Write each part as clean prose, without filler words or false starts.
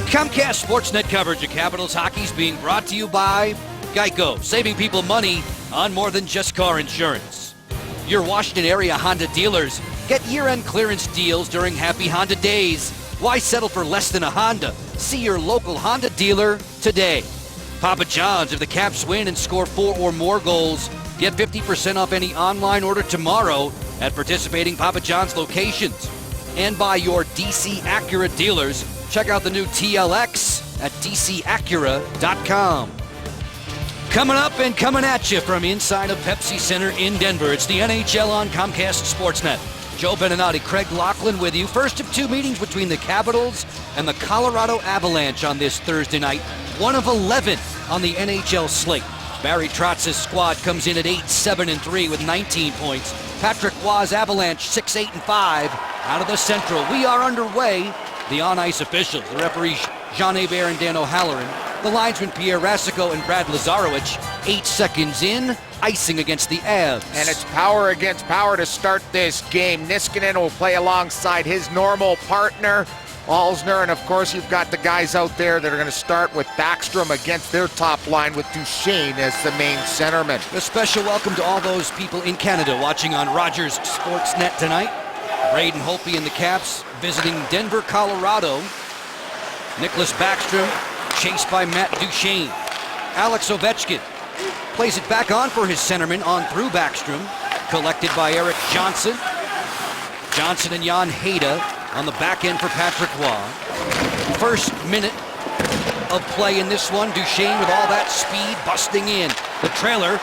Comcast Sportsnet coverage of Capitals hockey is being brought to you by Geico, saving people money on more than just car insurance. Your Washington area Honda dealers, get year-end clearance deals during Happy Honda Days. Why settle for less than a Honda? See your local Honda dealer today. Papa John's, if the Caps win and score 4 or more goals, get 50% off any online order tomorrow at participating Papa John's locations. And by your DC Acura dealers, check out the new TLX at dcacura.com. Coming up and coming at you from inside of Pepsi Center in Denver, it's the NHL on Comcast Sportsnet. Joe Beninati, Craig Laughlin with you. First of 2 meetings between the Capitals and the Colorado Avalanche on this Thursday night. 1 of 11 on the NHL slate. Barry Trotz's squad comes in at 8-7-3 with 19 points. Patrick Roy's Avalanche 6-8-5 out of the Central. We are underway. The on-ice officials, the referees Jean Hebert and Dan O'Halloran, the linesmen Pierre Rasico and Brad Lazarowicz, 8 seconds in, icing against the Avs. And it's power against power to start this game. Niskanen will play alongside his normal partner, Alzner, and of course you've got the guys out there that are going to start with Backstrom against their top line with Duchesne as the main centerman. A special welcome to all those people in Canada watching on Rogers Sportsnet tonight. Braden Holtby and the Caps visiting Denver, Colorado. Nicholas Backstrom chased by Matt Duchesne. Alex Ovechkin plays it back on for his centerman on through Backstrom. Collected by Eric Johnson. Johnson and Jan Hejda on the back end for Patrick Roy. First minute of play in this one. Duchesne with all that speed busting in. The trailer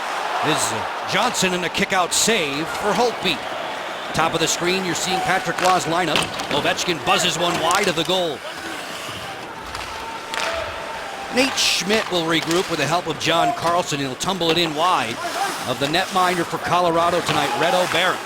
is Johnson and a kick-out save for Holtby. Top of the screen, you're seeing Patrick Roy's lineup. Ovechkin buzzes one wide of the goal. Nate Schmidt will regroup with the help of John Carlson. He'll tumble it in wide of the netminder for Colorado tonight, Reto Berra.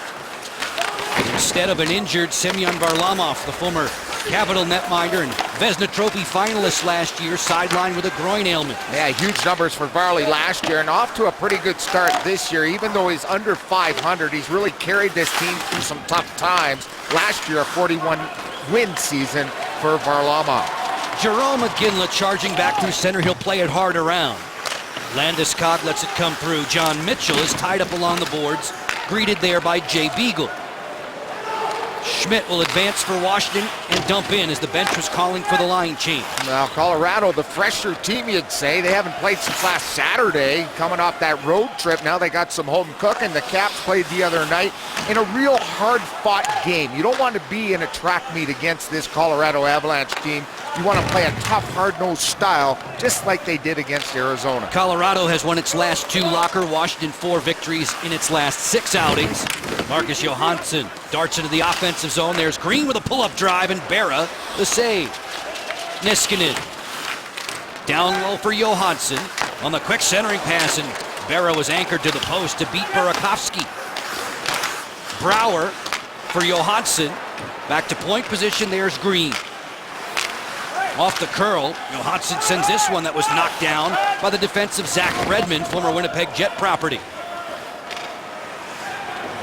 Instead of an injured Semyon Varlamov, the former Capital netminder and Vezina Trophy finalist last year, sidelined with a groin ailment. Yeah, huge numbers for Varley last year and off to a pretty good start this year. Even though he's under 500, he's really carried this team through some tough times. Last year, a 41-win season for Varlamov. Jerome McGinley charging back through center. He'll play it hard around. Landeskog lets it come through. John Mitchell is tied up along the boards, greeted there by Jay Beagle. Schmidt will advance for Washington and dump in as the bench was calling for the line change. Now, Colorado, the fresher team, you'd say. They haven't played since last Saturday, coming off that road trip. Now they got some home cooking. The Caps played the other night in a real hard-fought game. You don't want to be in a track meet against this Colorado Avalanche team. You want to play a tough, hard-nosed style, just like they did against Arizona. Colorado has won its last 2 locker. Washington 4 victories in its last 6 outings. Marcus Johansson darts into the offensive zone. There's Green with a pull-up drive and Berra the save. Niskanen down low for Johansson on the quick centering pass, and Berra was anchored to the post to beat Burakovsky. Brouwer for Johansson. Back to point position. There's Green. Off the curl, Johansson sends this one that was knocked down by the defensive Zach Redmond, former Winnipeg Jet property.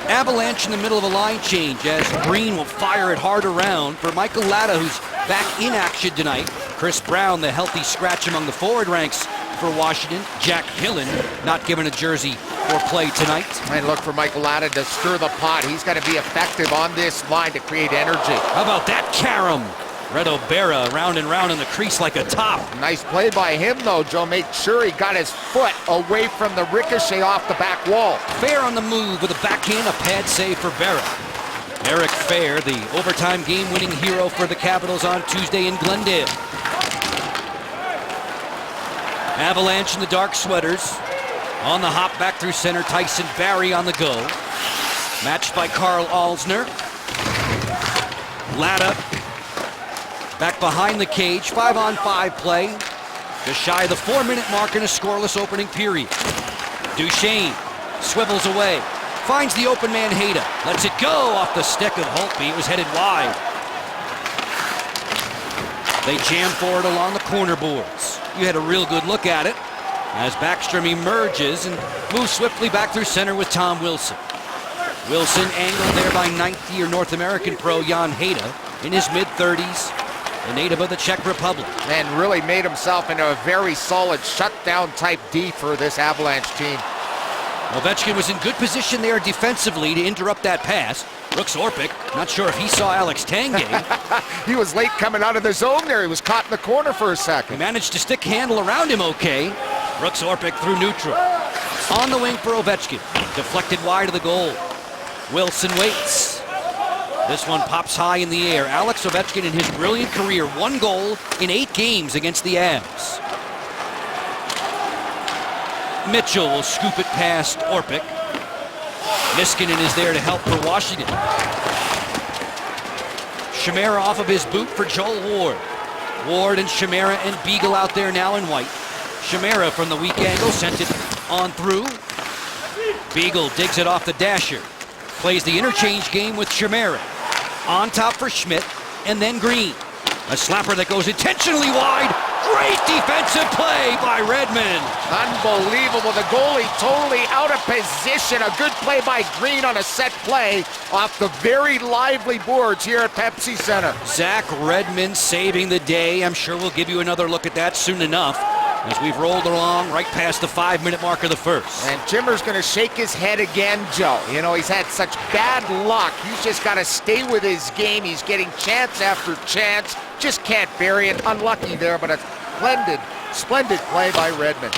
Avalanche in the middle of a line change as Green will fire it hard around for Michael Latta, who's back in action tonight. Chris Brown, the healthy scratch among the forward ranks for Washington. Jack Hillen not given a jersey for play tonight. And look for Michael Latta to stir the pot. He's got to be effective on this line to create energy. How about that carom? Reto Berra round and round in the crease like a top. Nice play by him, though, Joe. Make sure he got his foot away from the ricochet off the back wall. Fair on the move with a backhand, a pad save for Berra. Eric Fair, the overtime game-winning hero for the Capitals on Tuesday in Glendale. Avalanche in the dark sweaters. On the hop back through center, Tyson Barrie on the go. Matched by Carl Alzner. Latta back behind the cage, 5-on-5 play. Just shy of the 4-minute mark in a scoreless opening period. Duchesne swivels away, finds the open man Hejda, lets it go off the stick of Holtby. It was headed wide. They jam forward along the corner boards. You had a real good look at it as Backstrom emerges and moves swiftly back through center with Tom Wilson. Wilson angled there by 9th-year North American pro Jan Hejda in his mid-30s. the native of the Czech Republic. And really made himself into a very solid shutdown type D for this Avalanche team. Ovechkin was in good position there defensively to interrupt that pass. Brooks Orpik, not sure if he saw Alex Tanguay. He was late coming out of the zone there. He was caught in the corner for a He second. managed to stick handle around him okay. Brooks Orpik through neutral. On the wing for Ovechkin. Deflected wide of the goal. Wilson waits. This one pops high in the air. Alex Ovechkin in his brilliant career, 1 goal in 8 games against the Avs. Mitchell will scoop it past Orpik. Niskanen is there to help for Washington. Chimera off of his boot for Joel Ward. Ward and Chimera and Beagle out there now in white. Chimera from the weak angle sent it on through. Beagle digs it off the dasher. Plays the interchange game with Chimera. On top for Schmidt and then Green. A slapper that goes intentionally wide. Great defensive play by Redmond. Unbelievable. The goalie totally out of position. A good play by Green on a set play off the very lively boards here at Pepsi Center. Zach Redmond saving the day. I'm sure we'll give you another look at that soon enough as we've rolled along right past the 5-minute mark of the first. And Chimmer's going to shake his head again, Joe. You know, he's had such bad luck. He's just got to stay with his game. He's getting chance after chance. Just can't bury it. Unlucky there, but a splendid play by Redmond.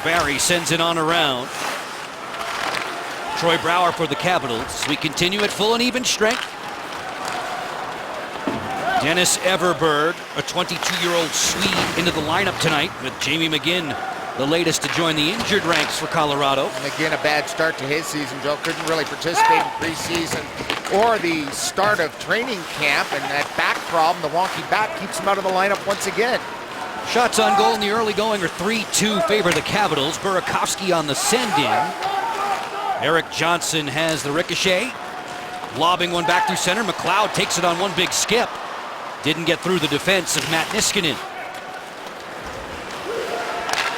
Barry sends it on around. Troy Brouwer for the Capitals. We continue at full and even strength. Dennis Everberg, a 22-year-old Swede, into the lineup tonight with Jamie McGinn, the latest to join the injured ranks for Colorado. And again, a bad start to his season, Joe. Couldn't really participate in preseason or the start of training camp, and that back problem, the wonky back, keeps him out of the lineup once again. Shots on goal in the early going are 3-2 favor the Capitals. Burakovsky on the send-in. Eric Johnson has the ricochet. Lobbing one back through center. McLeod takes it on one big skip. Didn't get through the defense of Matt Niskanen.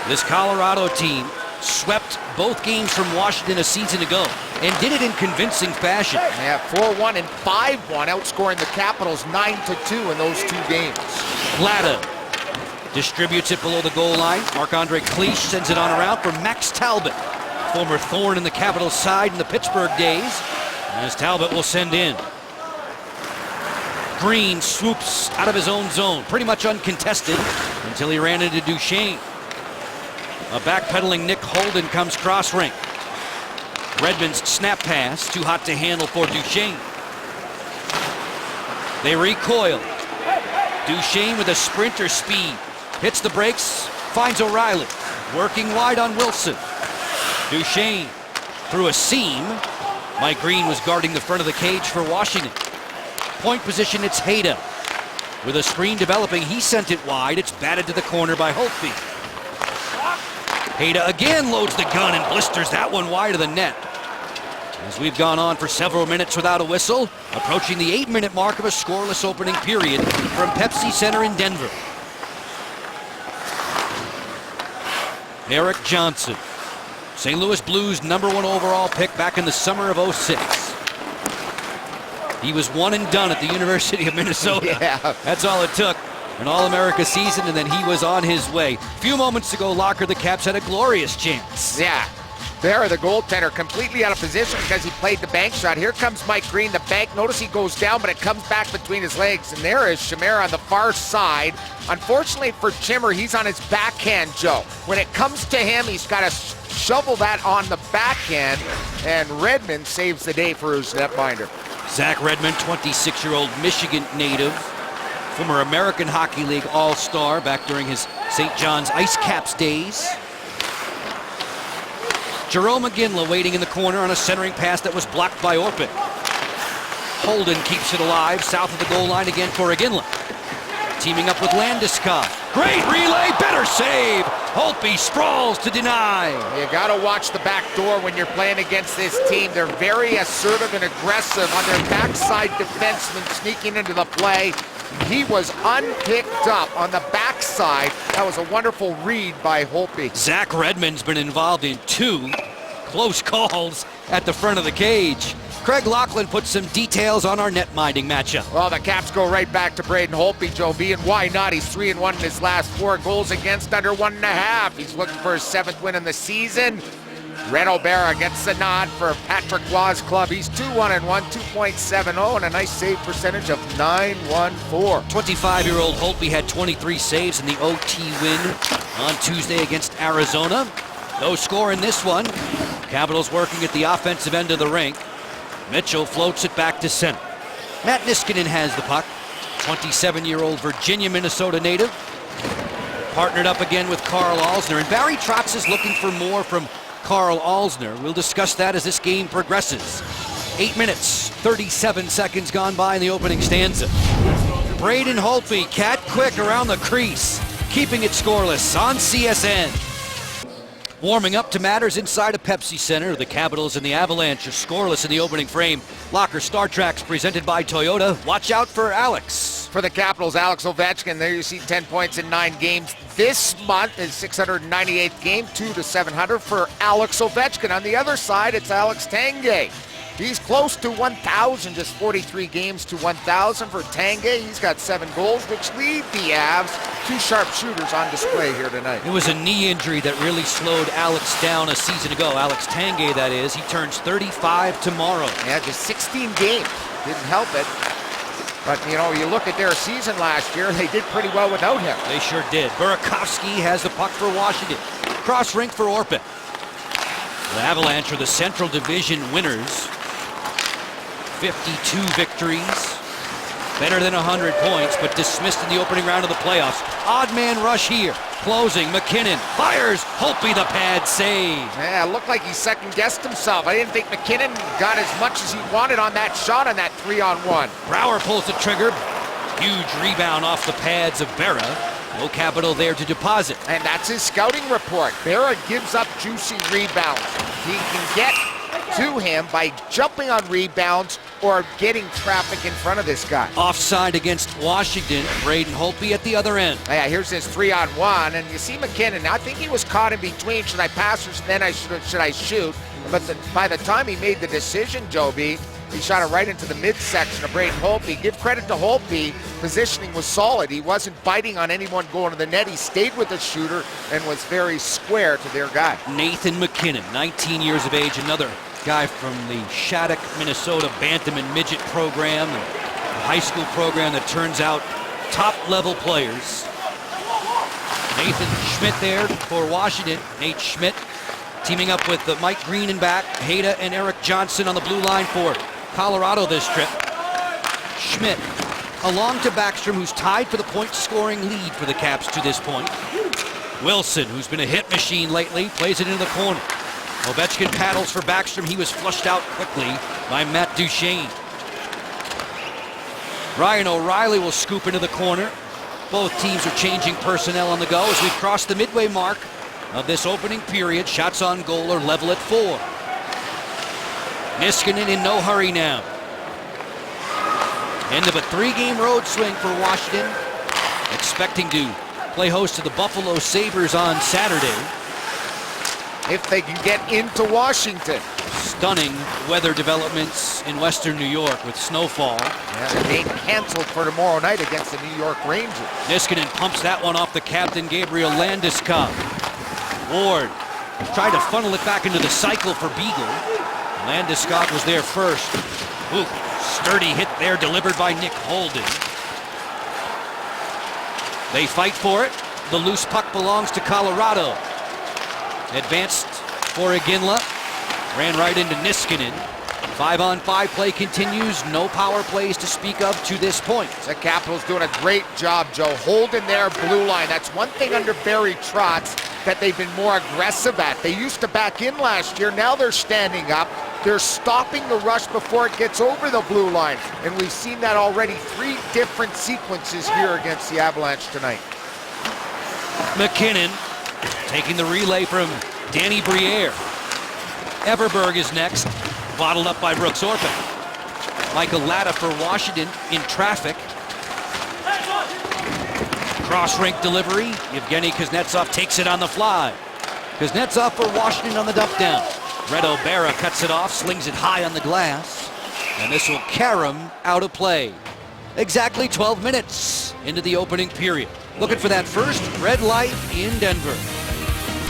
This Colorado team swept both games from Washington a season ago and did it in convincing fashion. Yeah, 4-1 and 5-1, outscoring the Capitals 9-2 in those 2 games. Vlada distributes it below the goal line. Marc-Andre Cliche sends it on around for Max Talbot, former thorn in the Capitals side in the Pittsburgh days, as Talbot will send in. Green swoops out of his own zone, pretty much uncontested until he ran into Duchesne. A backpedaling Nick Holden comes cross rink. Redmond's snap pass, too hot to handle for Duchesne. They recoil. Duchesne with a sprinter speed. Hits the brakes, finds O'Reilly. Working wide on Wilson. Duchesne through a seam. Mike Green was guarding the front of the cage for Washington. Point position, it's Hayda. With a screen developing, he sent it wide. It's batted to the corner by Holtby. Hayda again loads the gun and blisters that one wide of the net. As we've gone on for several minutes without a whistle, approaching the 8-minute mark of a scoreless opening period from Pepsi Center in Denver. Eric Johnson, St. Louis Blues #1 overall pick back in the summer of '06. He was one and done at the University of Minnesota. Yeah. That's all it took. An All-America season, and then he was on his way. A few moments ago, Locker, the Caps had a glorious chance. Yeah. There, the goaltender completely out of position because he played the bank shot. Here comes Mike Green, the bank. Notice he goes down, but it comes back between his legs. And there is Chimera on the far side. Unfortunately for Chimmer, he's on his backhand, Joe. When it comes to him, he's got to shovel that on the backhand. And Redmond saves the day for his netminder. Zach Redmond, 26-year-old Michigan native, former American Hockey League All-Star back during his St. John's Ice Caps days. Jerome McGinley waiting in the corner on a centering pass that was blocked by Orpik. Holden keeps it alive south of the goal line again for McGinley. Teaming up with Landeskog. Great relay, better save. Holtby sprawls to deny. You got to watch the back door when you're playing against this team. They're very assertive and aggressive on their backside defenseman sneaking into the play. He was unpicked up on the backside. That was a wonderful read by Holtby. Zach Redmond's been involved in 2 close calls at the front of the cage. Craig Laughlin put some details on our net-minding matchup. Well, the Caps go right back to Braden Holtby, Joe B, and why not? He's 3-1 in his last 4 goals against, under 1.5. He's looking for his 7th win in the season. Red O'Bara gets the nod for Patrick Waugh's club. He's 2-1-1, 2.70, and a nice save percentage of .914. 25-year-old Holtby had 23 saves in the OT win on Tuesday against Arizona. No score in this one. Capitals working at the offensive end of the rink. Mitchell floats it back to center. Matt Niskanen has the puck. 27-year-old Virginia, Minnesota native. Partnered up again with Carl Alsner, and Barry Trotz is looking for more from Carl Alsner. We'll discuss that as this game progresses. 8 minutes, 37 seconds gone by in the opening stanza. Braden Holtby, cat quick around the crease, keeping it scoreless on CSN. Warming up to matters inside a Pepsi Center. The Capitals and the Avalanche are scoreless in the opening frame. Locker Star Treks presented by Toyota. Watch out for Alex. For the Capitals, Alex Ovechkin, there you see 10 points in 9 games. This month, his 698th game, 2-700 for Alex Ovechkin. On the other side, it's Alex Tanguay. He's close to 1,000, just 43 games to 1,000 for Tanguay. He's got 7 goals, which lead the Avs. 2 sharp shooters on display here tonight. It was a knee injury that really slowed Alex down a season ago. Alex Tanguay, that is. He turns 35 tomorrow. Yeah, just 16 games. Didn't help it. But, you know, you look at their season last year, they did pretty well without him. They sure did. Burakovsky has the puck for Washington. Cross rink for Orpik. The Avalanche are the Central Division winners. 52 victories. Better than 100 points, but dismissed in the opening round of the playoffs. Odd man rush here. Closing, McKinnon fires. Holtby the pad save. Yeah, it looked like he second-guessed himself. I didn't think McKinnon got as much as he wanted on that shot on that 3-on-1. Brouwer pulls the trigger. Huge rebound off the pads of Berra. No Capital there to deposit. And that's his scouting report. Berra gives up juicy rebounds. He can get to him by jumping on rebounds or getting traffic in front of this guy. Offside against Washington. Braden Holtby at the other end. Yeah, here's his 3-on-1, and you see McKinnon. I think he was caught in between. Should I pass or then should I shoot? But by the time he made the decision, Joby, he shot it right into the midsection of Braden Holtby. Give credit to Holtby. Positioning was solid. He wasn't biting on anyone going to the net. He stayed with the shooter and was very square to their guy. Nathan McKinnon, 19 years of age, another guy from the Shattuck, Minnesota Bantam and Midget program, and a high school program that turns out top-level players. Nathan Schmidt there for Washington. Nate Schmidt teaming up with Mike Green in back, Hayda and Eric Johnson on the blue line for Colorado this trip. Schmidt along to Backstrom, who's tied for the point-scoring lead for the Caps to this point. Wilson, who's been a hit machine lately, plays it into the corner. Ovechkin paddles for Backstrom. He was flushed out quickly by Matt Duchene. Ryan O'Reilly will scoop into the corner. Both teams are changing personnel on the go as we cross the midway mark of this opening period. Shots on goal are level at 4. Niskanen in no hurry now. End of a 3-game road swing for Washington. Expecting to play host to the Buffalo Sabres on Saturday. If they can get into Washington. Stunning weather developments in western New York with snowfall. Yeah, the game canceled for tomorrow night against the New York Rangers. Niskanen pumps that one off the captain, Gabriel Landeskog. Ward tried to funnel it back into the cycle for Beagle. Landeskog was there first. Ooh, sturdy hit there delivered by Nick Holden. They fight for it. The loose puck belongs to Colorado. Advanced for Iginla. Ran right into Niskanen. 5-on-5 play continues. No power plays to speak of to this point. The Capitals doing a great job, Joe. Holding their blue line. That's one thing under Barry Trotz that they've been more aggressive at. They used to back in last year. Now they're standing up. They're stopping the rush before it gets over the blue line. And we've seen that already 3 different sequences here against the Avalanche tonight. McKinnon taking the relay from Danny Briere. Everberg is next, bottled up by Brooks Orpik. Michael Latta for Washington in traffic. Cross-rink delivery. Evgeny Kuznetsov takes it on the fly. Kuznetsov for Washington on the dump down. Red O'Bara cuts it off, slings it high on the glass. And this will carom out of play. Exactly 12 minutes into the opening period. Looking for that first red light in Denver.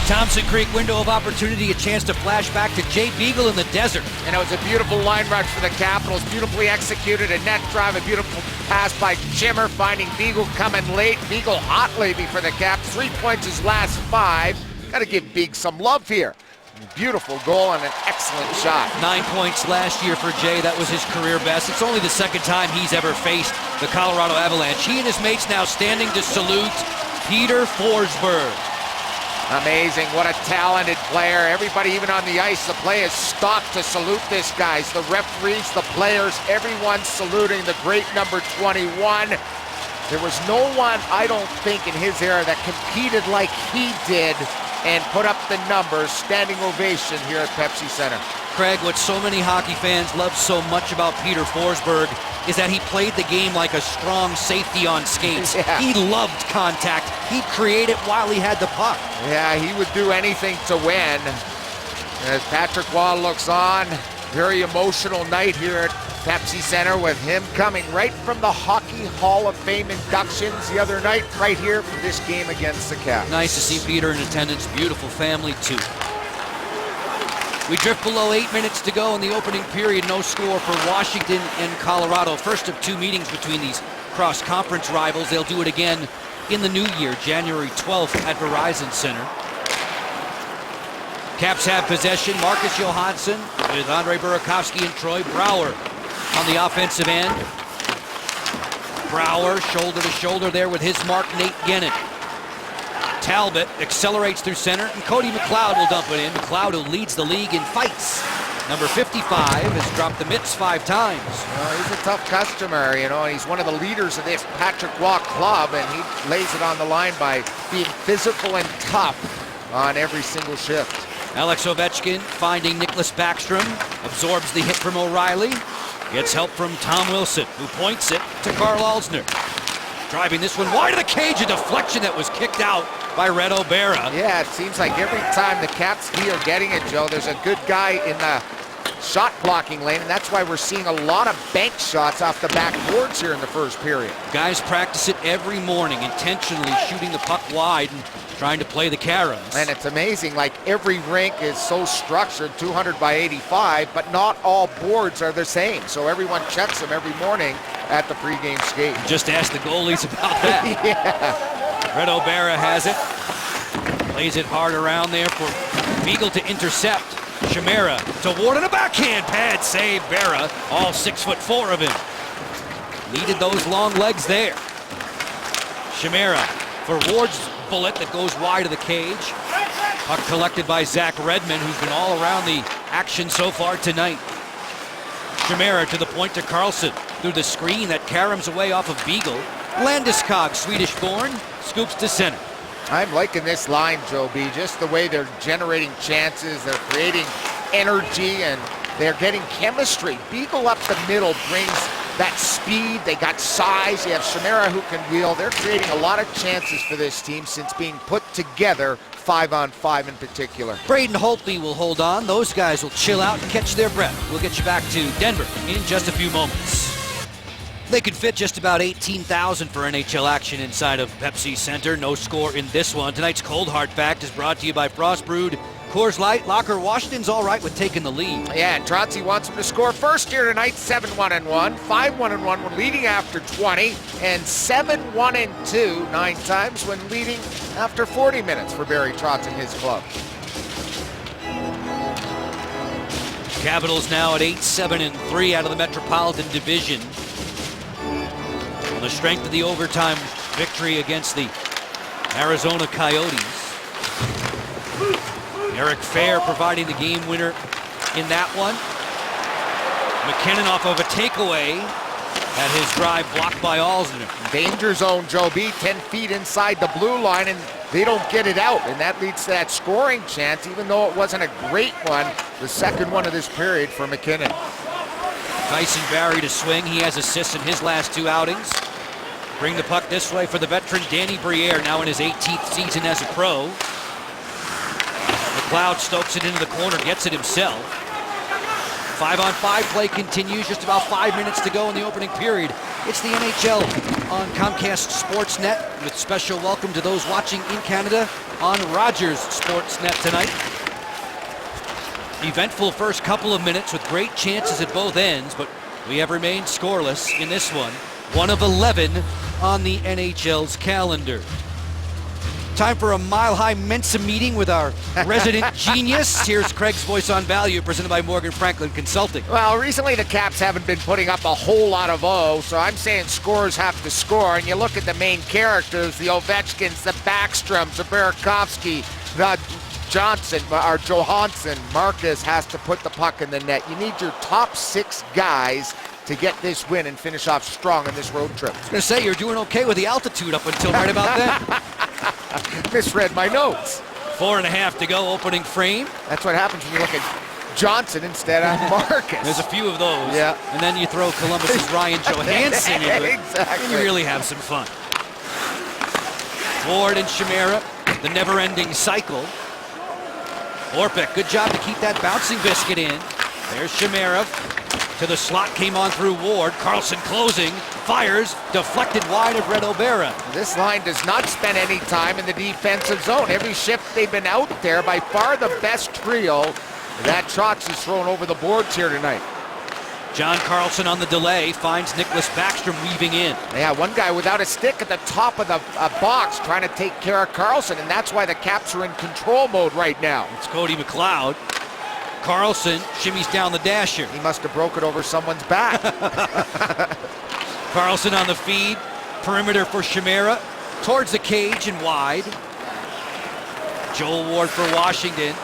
Thompson Creek window of opportunity, a chance to flash back to Jay Beagle in the desert. And it was a beautiful line rush for the Capitals, beautifully executed, a net drive, a beautiful pass by Chimmer, finding Beagle coming late. Beagle hot lately for the Caps, 3 points his last 5. Got to give Beagle some love here. Beautiful goal and an excellent shot. 9 points last year for Jay. That was his career best. It's only the second time he's ever faced the Colorado Avalanche. He and his mates now standing to salute Peter Forsberg. Amazing, what a talented player. Everybody, even on the ice, the play is stopped to salute this guy. The referees, the players, everyone saluting the great number 21. There was no one, I don't think, in his era that competed like he did and put up the numbers. Standing ovation here at Pepsi Center. Craig, what so many hockey fans love so much about Peter Forsberg is that he played the game like a strong safety on skates. Yeah. He loved contact. He'd create it while he had the puck. Yeah, he would do anything to win. As Patrick Waugh looks on, very emotional night here at Pepsi Center with him coming right from the Hockey Hall of Fame inductions the other night, right here for this game against the Caps. Nice to see Peter in attendance. Beautiful family, too. We drift below 8 minutes to go in the opening period. No score for Washington and Colorado. First of 2 meetings between these cross-conference rivals. They'll do it again in the new year, January 12th at Verizon Center. Caps have possession. Marcus Johansson with Andre Burakovsky and Troy Brouwer on the offensive end. Brouwer shoulder to shoulder there with his mark, Nate Gennin. Talbot accelerates through center, and Cody McLeod will dump it in. McLeod, who leads the league in fights. Number 55 has dropped the mitts 5 times. Well, he's a tough customer, you know, and he's one of the leaders of this Patrick Waugh club, and he lays it on the line by being physical and tough on every single shift. Alex Ovechkin finding Nicholas Backstrom, absorbs the hit from O'Reilly, gets help from Tom Wilson, who points it to Carl Alsner. Driving this one wide of the cage, a deflection that was kicked out by Red O'Bara. Yeah, it seems like every time the Caps are getting it, Joe, there's a good guy in the shot blocking lane, and that's why we're seeing a lot of bank shots off the backboards here in the first period. Guys practice it every morning, intentionally shooting the puck wide and trying to play the caroms. And it's amazing, like every rink is so structured, 200 by 85, but not all boards are the same. So everyone checks them every morning at the pregame skate. Just ask the goalies about that. Yeah. Red O'Bara has it. Plays it hard around there for Beagle to intercept. Chimera to Ward, and a backhand pad save. Berra, all 6'4" of him. Needed those long legs there. Chimera for Ward's bullet that goes wide of the cage. Puck collected by Zach Redmond, who's been all around the action so far tonight. Chimera to the point to Carlson through the screen that caroms away off of Beagle. Landeskog, Swedish-born, scoops to center. I'm liking this line, Joe B. Just the way they're generating chances, they're creating energy, and they're getting chemistry. Beagle up the middle brings that speed. They got size. You have Chimera who can wheel. They're creating a lot of chances for this team since being put together 5-on-5 in particular. Braden Holtby will hold on. Those guys will chill out and catch their breath. We'll get you back to Denver in just a few moments. They could fit just about 18,000 for NHL action inside of Pepsi Center. No score in this one. Tonight's Cold Hard Fact is brought to you by Frost Brewed Coors Light. Locker, Washington's all right with taking the lead. Yeah, and Trotzy wants him to score first here tonight. 7-1-1, 5-1-1 when leading after 20, and 7-1-2 9 times when leading after 40 minutes for Barry Trotz and his club. Capitals now at 8-7-3 out of the Metropolitan Division. On the strength of the overtime victory against the Arizona Coyotes. Eric Fair providing the game winner in that one. McKinnon off of a takeaway had his drive blocked by Alsner. Danger zone, Joe B, 10 feet inside the blue line, and they don't get it out, and that leads to that scoring chance, even though it wasn't a great one, the second one of this period for McKinnon. Tyson Barrie to swing. He has assists in his last 2 outings. Bring the puck this way for the veteran Danny Briere, now in his 18th season as a pro. McLeod stokes it into the corner, gets it himself. 5-on-5 play continues. Just about 5 minutes to go in the opening period. It's the NHL on Comcast Sportsnet with special welcome to those watching in Canada on Rogers Sportsnet tonight. Eventful first couple of minutes with great chances at both ends, but we have remained scoreless in this one. 1 of 11 on the NHL's calendar. Time for a mile-high Mensa meeting with our resident genius. Here's Craig's Voice on Value, presented by Morgan Franklin Consulting. Well, recently the Caps haven't been putting up a whole lot of O, so I'm saying scorers have to score. And you look at the main characters, the Ovechkins, the Backstroms, the Burakovsky, the Johansson. Marcus has to put the puck in the net. You need your top 6 guys to get this win and finish off strong in this road trip. I was going to say, you're doing okay with the altitude up until right about then. Misread my notes. 4.5 to go, opening frame. That's what happens when you look at Johnson instead of Marcus. There's a few of those. Yeah. And then you throw Columbus's Ryan Johansson into it. Exactly. And you really have some fun. Ward and Chimera, the never-ending cycle. Orpik, good job to keep that bouncing biscuit in. There's Chimera. To the slot, came on through Ward. Carlson closing, fires, deflected wide of Red O'Bara. This line does not spend any time in the defensive zone. Every shift they've been out there, by far the best trio that Trotz has thrown over the boards here tonight. John Carlson on the delay, finds Nicholas Backstrom weaving in. Yeah, one guy without a stick at the top of the box trying to take care of Carlson, and that's why the Caps are in control mode right now. It's Cody McLeod. Carlson shimmies down the dasher. He must have broke it over someone's back. Carlson on the feed. Perimeter for Chimera. Towards the cage and wide. Joel Ward for Washington.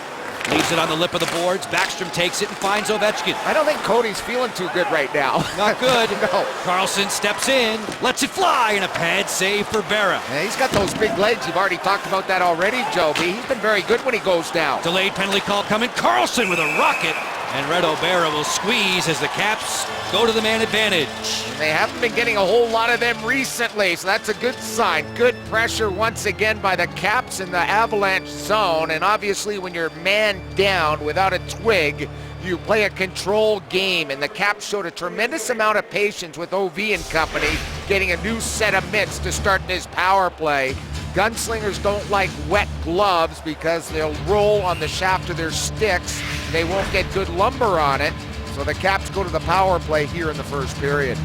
Leaves it on the lip of the boards. Backstrom takes it and finds Ovechkin. I don't think Cody's feeling too good right now. Not good. No. Carlson steps in, lets it fly, and a pad save for Berra. Yeah, he's got those big legs. You've already talked about that already, Joby. He's been very good when he goes down. Delayed penalty call coming. Carlson with a rocket. And Red O'Bara will squeeze as the Caps go to the man advantage. And they haven't been getting a whole lot of them recently, so that's a good sign. Good pressure once again by the Caps in the Avalanche zone. And obviously when you're man down without a twig, you play a control game. And the Caps showed a tremendous amount of patience with OV and company, getting a new set of mitts to start this power play. Gunslingers don't like wet gloves because they'll roll on the shaft of their sticks. They won't get good lumber on it. So the Caps go to the power play here in the first period.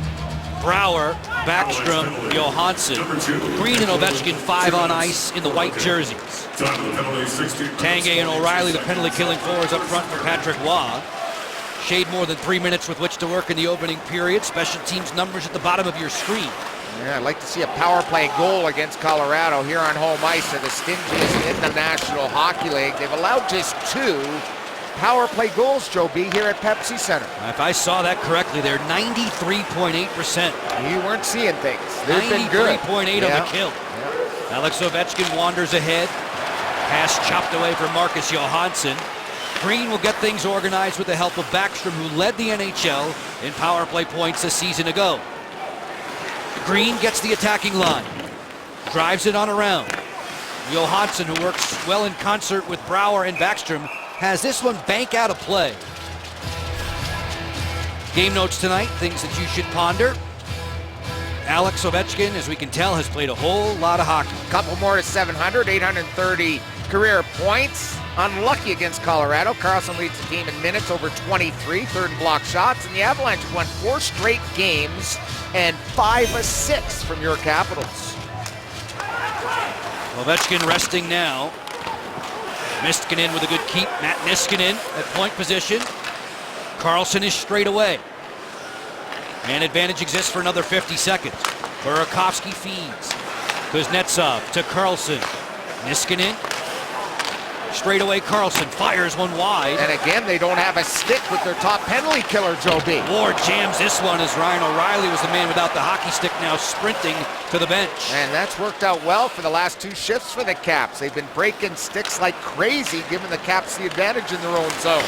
Brouwer, Backstrom, Johansson, Green and Ovechkin 5 on ice in the white jerseys. Tanguay and O'Reilly, the penalty-killing forwards up front for Patrick Waugh. Shade more than 3 minutes with which to work in the opening period. Special teams numbers at the bottom of your screen. Yeah, I'd like to see a power play goal against Colorado here on home ice. They're the stingiest in the National Hockey League. They've allowed just 2 power play goals, Joe B, here at Pepsi Center. If I saw that correctly, they're 93.8%. You weren't seeing things. They've been good. 93.8 on the kill. Yeah. Alex Ovechkin wanders ahead. Pass chopped away from Marcus Johansson. Green will get things organized with the help of Backstrom, who led the NHL in power play points a season ago. Green gets the attacking line. Drives it on around. Johansson, who works well in concert with Brouwer and Backstrom, has this one bank out of play. Game notes tonight, things that you should ponder. Alex Ovechkin, as we can tell, has played a whole lot of hockey. Couple more to 700, 830 career points. Unlucky against Colorado. Carlson leads the team in minutes, over 23, third in block shots. And the Avalanche have won 4 straight games and 5 assists from your Capitals. Ovechkin resting now. Niskanen with a good keep. Matt Niskanen at point position. Carlson is straight away. Man advantage exists for another 50 seconds. Burakovsky feeds. Kuznetsov to Carlson. Niskanen. Straight away Carlson fires one wide. And again, they don't have a stick with their top penalty killer, Joe B. Ward jams this one as Ryan O'Reilly was the man without the hockey stick, now sprinting to the bench. And that's worked out well for the last 2 shifts for the Caps. They've been breaking sticks like crazy, giving the Caps the advantage in their own zone.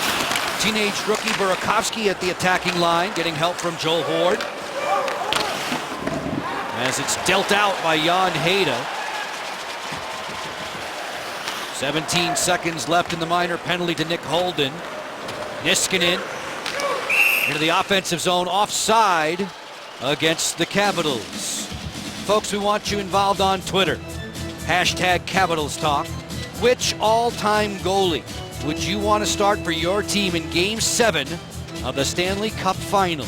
Teenage rookie Burakovsky at the attacking line, getting help from Joel Ward. As it's dealt out by Jan Hayda. 17 seconds left in the minor penalty to Nick Holden. Niskanen into the offensive zone, offside against the Capitals. Folks, we want you involved on Twitter. Hashtag Capitals Talk. Which all-time goalie would you want to start for your team in Game 7 of the Stanley Cup Final?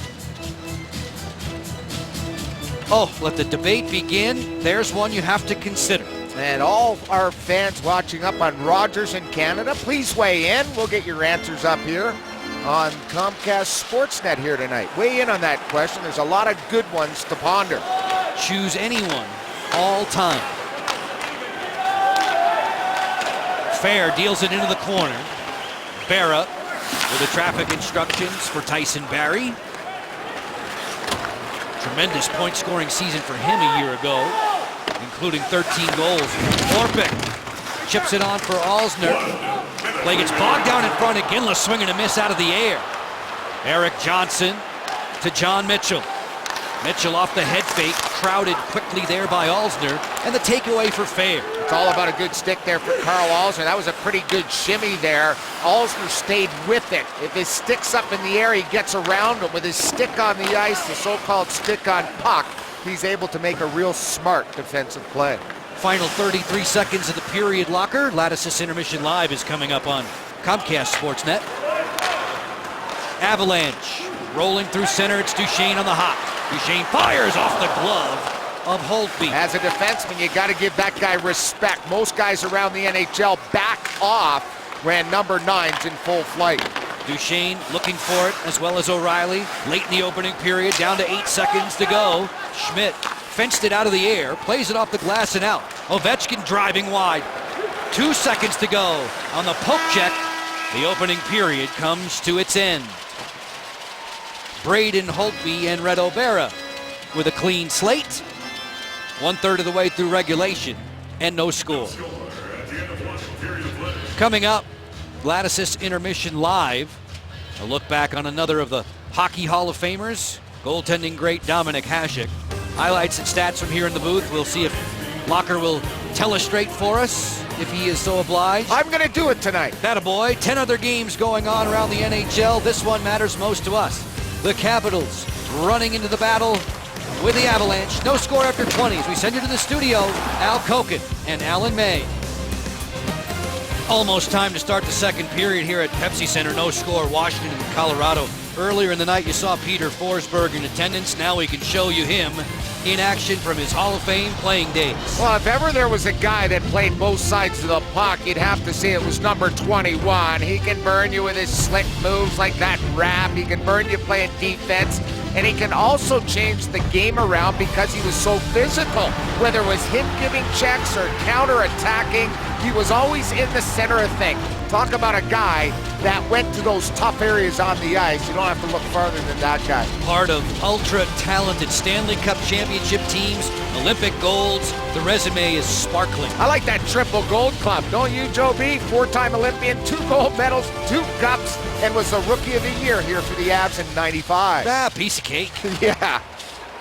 Oh, let the debate begin. There's one you have to consider. And all our fans watching up on Rogers in Canada, please weigh in. We'll get your answers up here on Comcast Sportsnet here tonight. Weigh in on that question. There's a lot of good ones to ponder. Choose anyone, all time. Fair deals it into the corner. Berra with the traffic instructions for Tyson Barrie. Tremendous point-scoring season for him a year ago, including 13 goals. Orpik chips it on for Alzner. Play gets bogged down in front. Iginla swing and a miss out of the air. Eric Johnson to John Mitchell. Mitchell off the head fake, crowded quickly there by Alzner, and the takeaway for Fair. It's all about a good stick there for Carl Alzner. That was a pretty good shimmy there. Alzner stayed with it. If his stick's up in the air, he gets around him. With his stick on the ice, the so-called stick on puck, he's able to make a real smart defensive play. Final 33 seconds of the period locker. Lattice's Intermission Live is coming up on Comcast Sportsnet. Avalanche rolling through center. It's Duchesne on the hop. Duchesne fires off the glove of Holtby. As a defenseman, you got to give that guy respect. Most guys around the NHL back off when number 9's in full flight. Duchesne looking for it, as well as O'Reilly. Late in the opening period, down to 8 seconds to go. Schmidt fenced it out of the air, plays it off the glass and out. Ovechkin driving wide. 2 seconds to go on the poke check. The opening period comes to its end. Braden Holtby and Red O'Bara with a clean slate. 1/3 of the way through regulation and no score. Coming up, Lattice's Intermission Live. A look back on another of the Hockey Hall of Famers, goaltending great Dominik Hasek. Highlights and stats from here in the booth. We'll see if Locker will tell us straight for us, if he is so obliged. I'm going to do it tonight. Attaboy. 10 other games going on around the NHL. This one matters most to us. The Capitals running into the battle with the Avalanche. No score after 20 as we send you to the studio. Al Koken and Alan May. Almost time to start the second period here at Pepsi Center. No score, Washington and Colorado. Earlier in the night you saw Peter Forsberg in attendance. Now we can show you him in action from his Hall of Fame playing days. Well, if ever there was a guy that played both sides of the puck, you'd have to say it was number 21. He can burn you with his slick moves like that wrap. He can burn you playing defense. And he can also change the game around because he was so physical. Whether it was him giving checks or counter-attacking, he was always in the center of things. Talk about a guy that went to those tough areas on the ice. You don't have to look farther than that guy. Part of ultra-talented Stanley Cup championship teams, Olympic golds. The resume is sparkling. I like that triple gold club, don't you, Joe B? 4-time Olympian, 2 gold medals, 2 cups, and was the Rookie of the Year here for the Avs in '95. Ah, piece of cake. Yeah.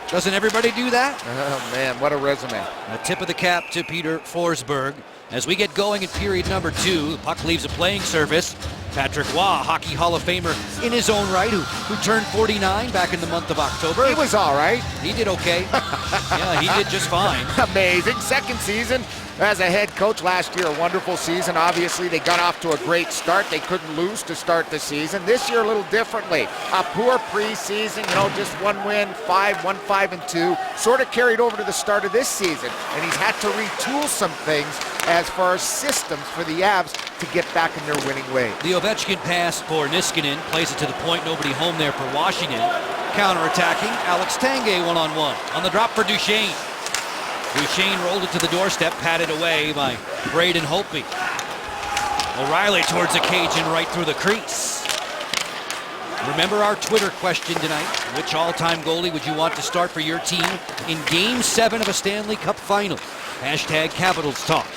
Doesn't everybody do that? Oh, man, what a resume. A tip of the cap to Peter Forsberg. As we get going in period number 2, the puck leaves a playing surface. Patrick Roy, Hockey Hall of Famer in his own right, who turned 49 back in the month of October. He was all right. He did okay. Yeah, he did just fine. Amazing. Second season as a head coach last year, a wonderful season. Obviously, they got off to a great start. They couldn't lose to start the season. This year, a little differently. A poor preseason, just 1 win, 5-2. Sort of carried over to the start of this season. And he's had to retool some things as far as systems for the Avs to get back in their winning way. The Ovechkin pass for Niskanen plays it to the point. Nobody home there for Washington. Counter-attacking, Alex Tanguay one-on-one. On the drop for Duchesne. Duchesne rolled it to the doorstep, patted away by Braden Holtby. O'Reilly towards the cage and right through the crease. Remember our Twitter question tonight. Which all-time goalie would you want to start for your team in Game 7 of a Stanley Cup Final? Hashtag Capitals Talk.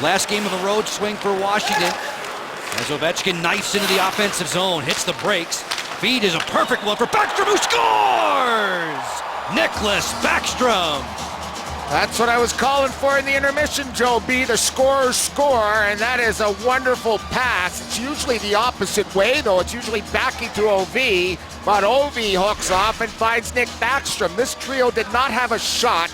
Last game of the road swing for Washington. As Ovechkin knifes into the offensive zone, hits the brakes. Feed is a perfect one for Backstrom, who scores! Nicklas Backstrom. That's what I was calling for in the intermission, Joe B. The scorers score, and that is a wonderful pass. It's usually the opposite way, though. It's usually backing to OV, but OV hooks off and finds Nick Backstrom. This trio did not have a shot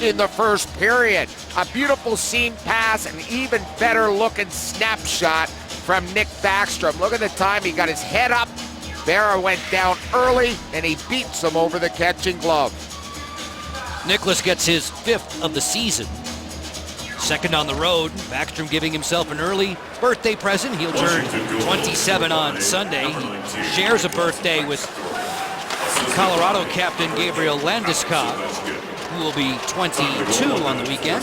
in the first period. A beautiful seam pass, an even better looking snapshot from Nick Backstrom. Look at the time, he got his head up. Berra went down early, and he beats him over the catching glove. Nicholas gets his 5th of the season. Second on the road, Backstrom giving himself an early birthday present. He'll turn 27 on Sunday. He shares a birthday with Colorado captain Gabriel Landeskog, who will be 22 on the weekend.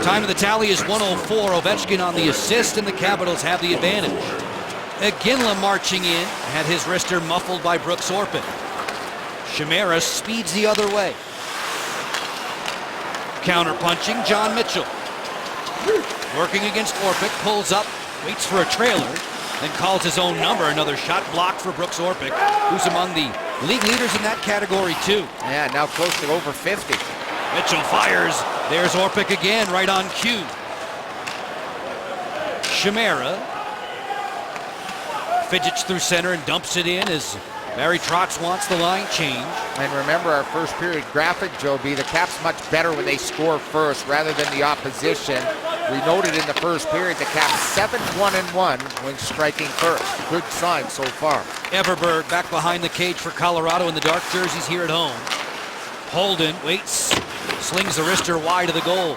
Time of the tally is 1:04. Ovechkin on the assist, and the Capitals have the advantage. Iginla marching in, had his wrister muffled by Brooks Orpik. Chimera speeds the other way. Counter-punching, John Mitchell. Working against Orpik, pulls up, waits for a trailer, then calls his own number. Another shot blocked for Brooks Orpik, who's among the league leaders in that category too. Yeah, now close to over 50. Mitchell fires. There's Orpik again, right on cue. Chimera fidgets through center and dumps it in as Barry Trotz wants the line change. And remember our first period graphic, Joe B. The Caps much better when they score first rather than the opposition. We noted in the first period the Caps 7-1-1 when striking first. Good sign so far. Everberg back behind the cage for Colorado in the dark jerseys here at home. Holden waits, slings the wrister wide of the goal.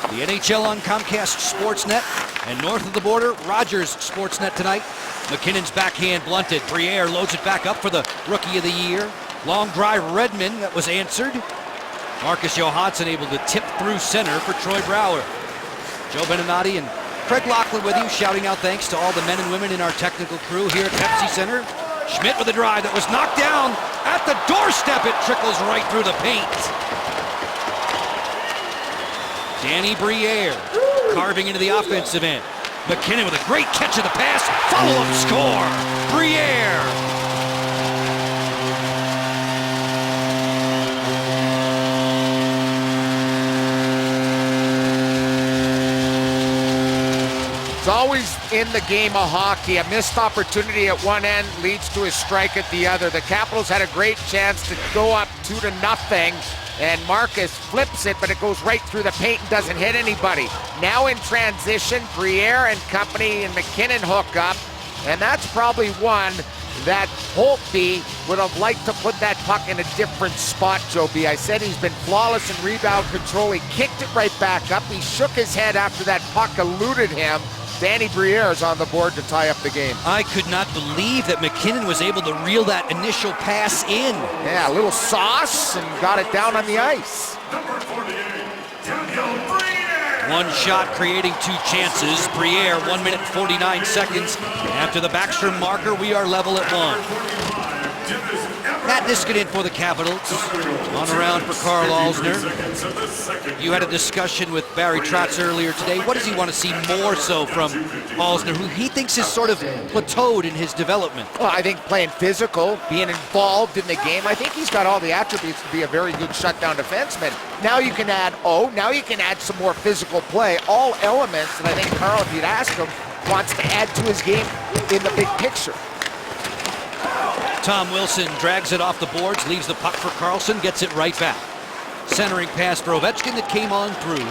The NHL on Comcast Sportsnet and north of the border, Rogers Sportsnet tonight. McKinnon's backhand blunted. Briere loads it back up for the Rookie of the Year. Long drive Redmond, that was answered. Marcus Johansson able to tip through center for Troy Brouwer. Joe Beninati and Craig Laughlin with you, shouting out thanks to all the men and women in our technical crew here at Pepsi Center. Schmidt with a drive that was knocked down at the doorstep. It trickles right through the paint. Danny Briere carving into the offensive end. McKinnon with a great catch of the pass. Follow-up score. Briere. It's always in the game of hockey. A missed opportunity at one end leads to a strike at the other. The Capitals had a great chance to go up 2-0. And Marcus flips it, but it goes right through the paint and doesn't hit anybody. Now in transition, Briere and company and McKinnon hook up. And that's probably one that Holtby would have liked to put that puck in a different spot, Joe B. I said he's been flawless in rebound control. He kicked it right back up. He shook his head after that puck eluded him. Danny Briere is on the board to tie up the game. I could not believe that McKinnon was able to reel that initial pass in. Yeah, a little sauce and got it down on the ice. One shot creating two chances. Briere, 1 minute 49 seconds. After the Backstrom marker, we are level at one. Matt Niskanen for the Capitals. On around for Carl Alsner. You had a discussion with Barry Trotz earlier today. What does he want to see more so from Alsner, who he thinks is sort of plateaued in his development? Well, I think playing physical, being involved in the game, I think he's got all the attributes to be a very good shutdown defenseman. Now you can add some more physical play, all elements, and I think Carl, if you'd ask him, wants to add to his game in the big picture. Tom Wilson drags it off the boards, leaves the puck for Carlson, gets it right back. Centering pass for Ovechkin that came on through.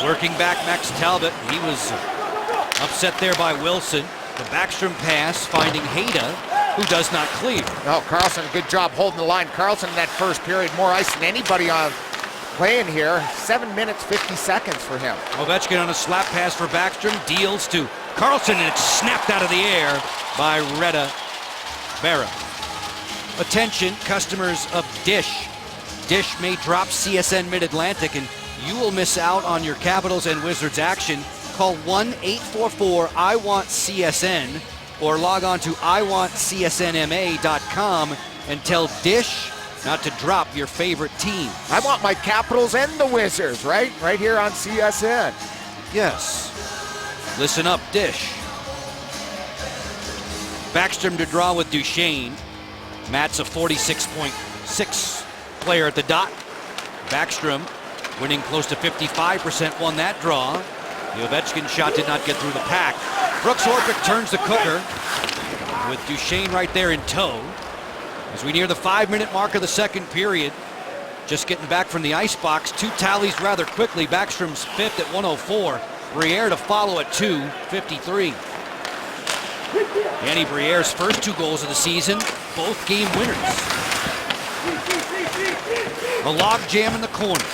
Working back Max Talbot. He was upset there by Wilson. The Backstrom pass finding Hayda, who does not clear. No, Carlson, good job holding the line. Carlson in that first period, more ice than anybody on playing here. 7 minutes, 50 seconds for him. Ovechkin on a slap pass for Backstrom, deals to Carlson, and it's snapped out of the air by Reda Berra. Attention, customers of Dish. Dish may drop CSN Mid-Atlantic, and you will miss out on your Capitals and Wizards action. Call 1-844-I-WANT-CSN or log on to iwantcsnma.com and tell Dish not to drop your favorite team. I want my Capitals and the Wizards, right? Right here on CSN. Yes. Listen up, Dish. Backstrom to draw with Duchesne. Matt's a 46.6 player at the dot. Backstrom, winning close to 55%, won that draw. The Ovechkin shot did not get through the pack. Brooks Orpik turns the cooker with Duchesne right there in tow. As we near the 5-minute mark of the second period, just getting back from the ice box, 2 tallies rather quickly. Backstrom's 5th at 104. Briere to follow at 2:53. Danny Briere's first 2 goals of the season, both game winners. A log jam in the corner.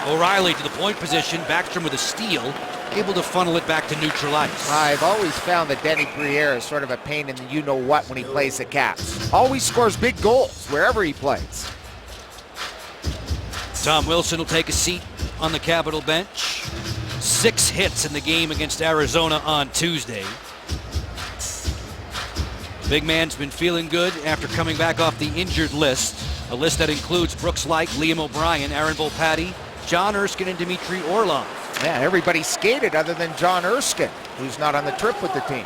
O'Reilly to the point position. Backstrom with a steal, able to funnel it back to neutral ice. I've always found that Danny Briere is sort of a pain in the you-know-what when he plays the Caps. Always scores big goals wherever he plays. Tom Wilson will take a seat on the Capital bench. 6 hits in the game against Arizona on Tuesday. Big man's been feeling good after coming back off the injured list. A list that includes Brooks Laich, Liam O'Brien, Aaron Volpatti, John Erskine, and Dmitry Orlov. Yeah, everybody skated other than John Erskine, who's not on the trip with the team.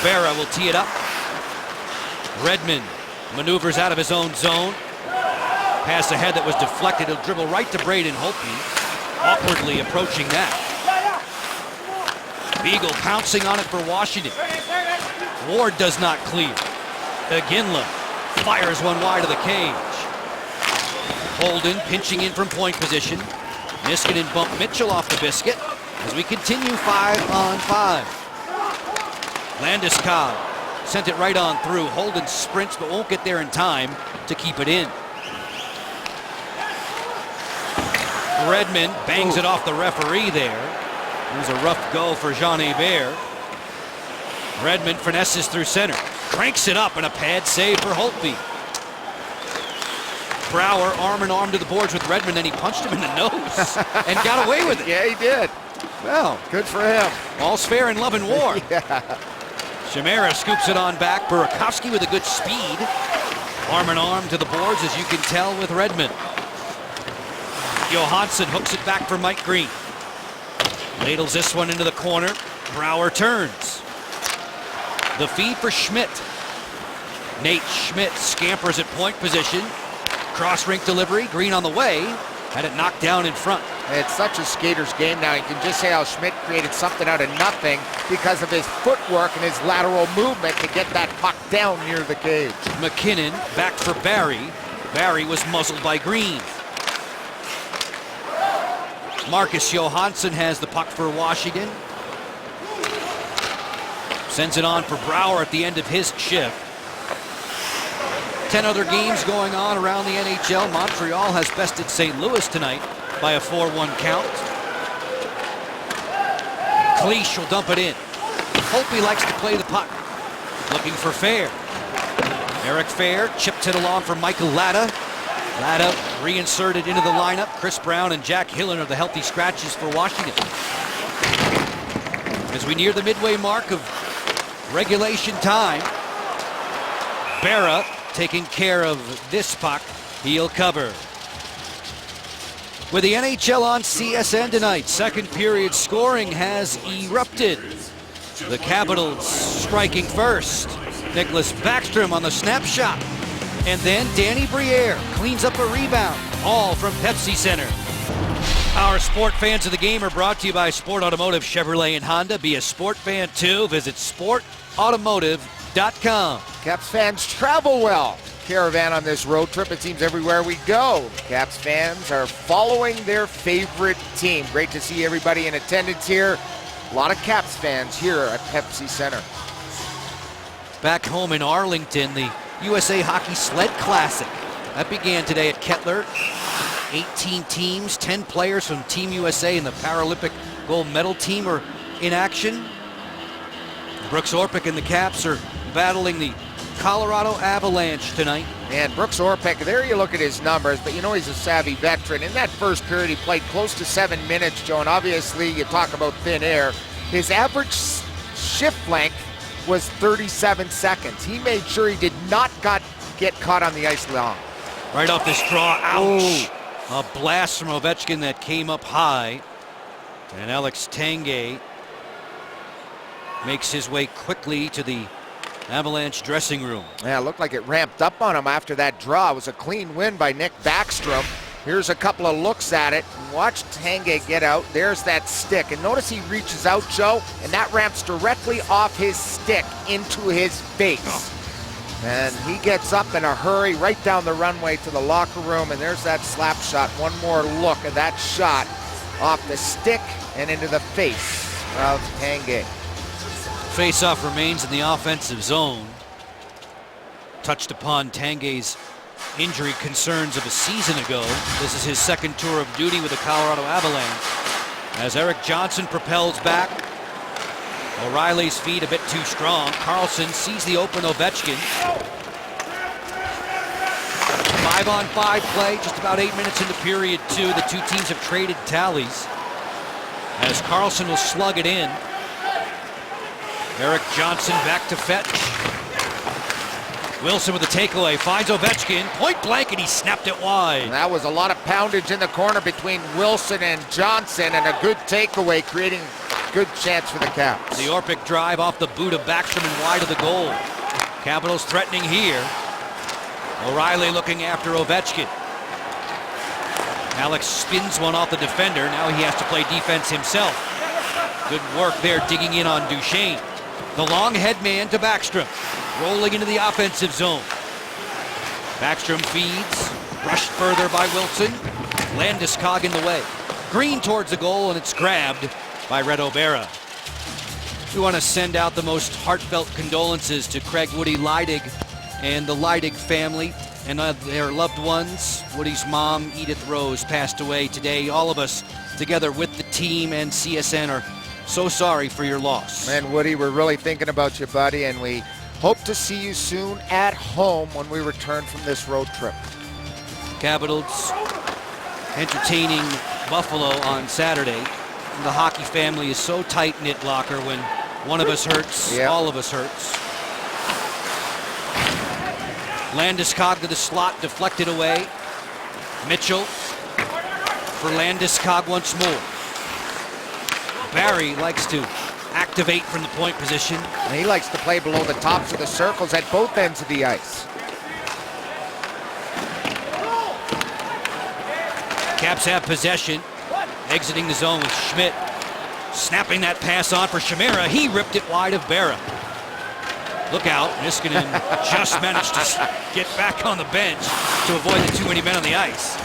Berra will tee it up. Redmond maneuvers out of his own zone. Pass ahead that was deflected. He'll dribble right to Braden Holtby, awkwardly approaching that. Beagle pouncing on it for Washington. Ward does not clear. Iginla fires one wide of the cage. Holden pinching in from point position. Niskanen bump Mitchell off the biscuit as we continue 5-on-5. Landeskog sent it right on through. Holden sprints but won't get there in time to keep it in. Redmond bangs it off the referee there. It was a rough go for Jean Hebert. Redmond finesses through center. Cranks it up and a pad save for Holtby. Brouwer arm in arm to the boards with Redmond, and he punched him in the nose and got away with it. Yeah, he did. Well, good for him. All's fair in love and war. Yeah. Chimera scoops it on back. Burakovsky with a good speed. Arm in arm to the boards, as you can tell, with Redmond. Johansson hooks it back for Mike Green. Ladles this one into the corner. Brouwer turns. The feed for Schmidt. Nate Schmidt scampers at point position. Cross rink delivery. Green on the way. Had it knocked down in front. It's such a skater's game now. You can just say how Schmidt created something out of nothing because of his footwork and his lateral movement to get that puck down near the cage. McKinnon back for Barry. Barry was muzzled by Green. Marcus Johansson has the puck for Washington. Sends it on for Brouwer at the end of his shift. 10 other games going on around the NHL. Montreal has bested St. Louis tonight by a 4-1 count. Cleach will dump it in. Holtby likes to play the puck. Looking for Fair. Eric Fair chips it along for Michael Latta. Latta reinserted into the lineup. Chris Brown and Jack Hillen are the healthy scratches for Washington. As we near the midway mark of regulation time, Berra taking care of this puck. He'll cover. With the NHL on CSN tonight, second period scoring has erupted. The Capitals striking first. Nicholas Backstrom on the snapshot. And then Danny Briere cleans up a rebound, all from Pepsi Center. Our sport fans of the game are brought to you by Sport Automotive Chevrolet and Honda. Be a sport fan too. Visit sportautomotive.com. Caps fans, travel well. Caravan on this road trip. It seems everywhere we go, Caps fans are following their favorite team. Great to see everybody in attendance here. A lot of Caps fans here at Pepsi Center. Back home in Arlington, the USA Hockey Sled Classic. That began today at Kettler. 18 teams, 10 players from Team USA and the Paralympic gold medal team are in action. Brooks Orpik and the Caps are battling the Colorado Avalanche tonight. And Brooks Orpik, there you look at his numbers, but you know he's a savvy veteran. In that first period, he played close to 7 minutes, Joe, and obviously you talk about thin air. His average shift length was 37 seconds. He made sure he did not get caught on the ice long. Right off this draw, ouch. Ooh. A blast from Ovechkin that came up high. And Alex Tanguay makes his way quickly to the Avalanche dressing room. Yeah, it looked like it ramped up on him after that draw. It was a clean win by Nick Backstrom. Here's a couple of looks at it. Watch Tanguay get out. There's that stick. And notice he reaches out, Joe, and that ramps directly off his stick into his face. And he gets up in a hurry right down the runway to the locker room, and there's that slap shot. One more look at that shot off the stick and into the face of Tanguay. Face-off remains in the offensive zone. Touched upon Tanguay's injury concerns of a season ago. This is his second tour of duty with the Colorado Avalanche. As Erik Johnson propels back, O'Reilly's feet a bit too strong. Karlsson sees the open Ovechkin. 5-on-5 play, just about 8 minutes into period 2. The two teams have traded tallies. As Karlsson will slug it in. Erik Johnson back to Fetch. Wilson with the takeaway, finds Ovechkin, point blank, and he snapped it wide. And that was a lot of poundage in the corner between Wilson and Johnson, and a good takeaway, creating a good chance for the Caps. The Orpik drive off the boot of Backstrom and wide of the goal. Capitals threatening here. O'Reilly looking after Ovechkin. Alex spins one off the defender. Now he has to play defense himself. Good work there digging in on Duchesne. The long head man to Backstrom. Rolling into the offensive zone. Backstrom feeds. Rushed further by Wilson. Landeskog in the way. Green towards the goal, and it's grabbed by Reto Berra. We want to send out the most heartfelt condolences to Craig Woody Leidig and the Leidig family and their loved ones. Woody's mom, Edith Rose, passed away today. All of us together with the team and CSN are so sorry for your loss. Man, Woody, we're really thinking about you, buddy, and we hope to see you soon at home when we return from this road trip. Capitals entertaining Buffalo on Saturday. The hockey family is so tight-knit, Locker. When one of us hurts, all of us hurts. Landeskog to the slot, deflected away. Mitchell for Landeskog once more. Barry likes to activate from the point position. And he likes to play below the tops of the circles at both ends of the ice. Caps have possession. Exiting the zone with Schmidt. Snapping that pass on for Chimera. He ripped it wide of Berra. Look out. Niskanen just managed to get back on the bench to avoid the too many men on the ice.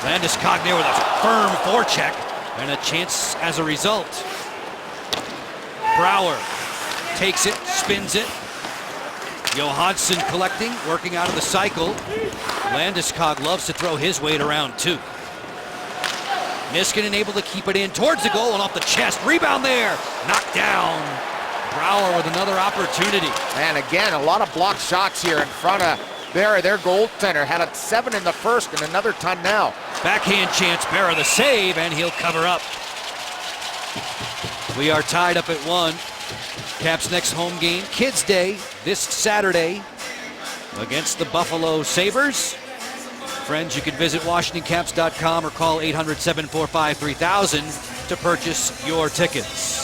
Landeskog there with a firm forecheck and a chance as a result. Brouwer takes it, spins it. Johansson collecting, working out of the cycle. Landeskog loves to throw his weight around too. Niskanen able to keep it in towards the goal and off the chest. Rebound there. Knocked down. Brouwer with another opportunity. And again, a lot of blocked shots here in front of Berra. Their goaltender had a 7 in the first and another ton now. Backhand chance. Berra the save, and he'll cover up. We are tied up at 1. Caps next home game, Kids Day, this Saturday against the Buffalo Sabres. Friends, you can visit WashingtonCaps.com or call 800-745-3000 to purchase your tickets.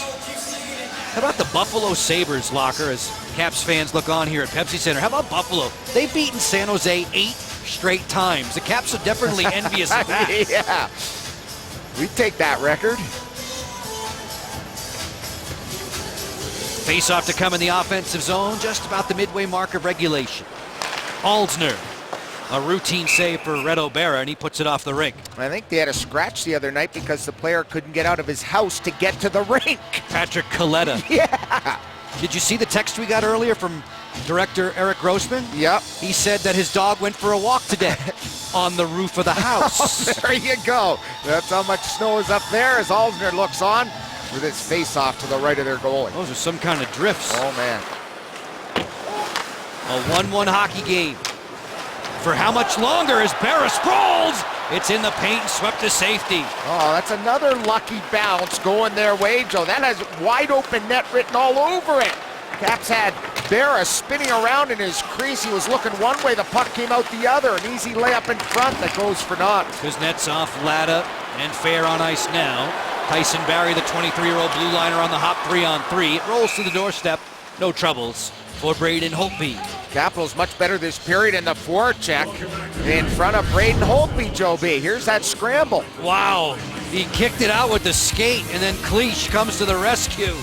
How about the Buffalo Sabres, Locker, as Caps fans look on here at Pepsi Center? How about Buffalo? They've beaten San Jose 8 straight times. The Caps are definitely envious of that. Yeah, we take that record. Face-off to come in the offensive zone, just about the midway mark of regulation. Alzner, a routine save for Reto Berra, and he puts it off the rink. I think they had a scratch the other night because the player couldn't get out of his house to get to the rink. Patrick Kaleta. Yeah. Did you see the text we got earlier from director Eric Grossman? Yep. He said that his dog went for a walk today on the roof of the house. There you go. That's how much snow is up there as Alzner looks on with his face-off to the right of their goalie. Those are some kind of drifts. Oh, man. A 1-1 hockey game. For how much longer as Berra sprawls? It's in the paint and swept to safety. Oh, that's another lucky bounce going their way, Joe. That has wide open net written all over it. Caps had Berra spinning around in his crease. He was looking one way, the puck came out the other. An easy layup in front that goes for naught. Kuznetsov, Lada, and Fair on ice now. Tyson Barrie, the 23-year-old blue liner on the hop 3-on-3. It rolls to the doorstep No troubles for Braden Holtby. Capitals much better this period in the forecheck in front of Braden Holtby, Joe B. Here's that scramble. Wow, he kicked it out with the skate, and then Cleach comes to the rescue.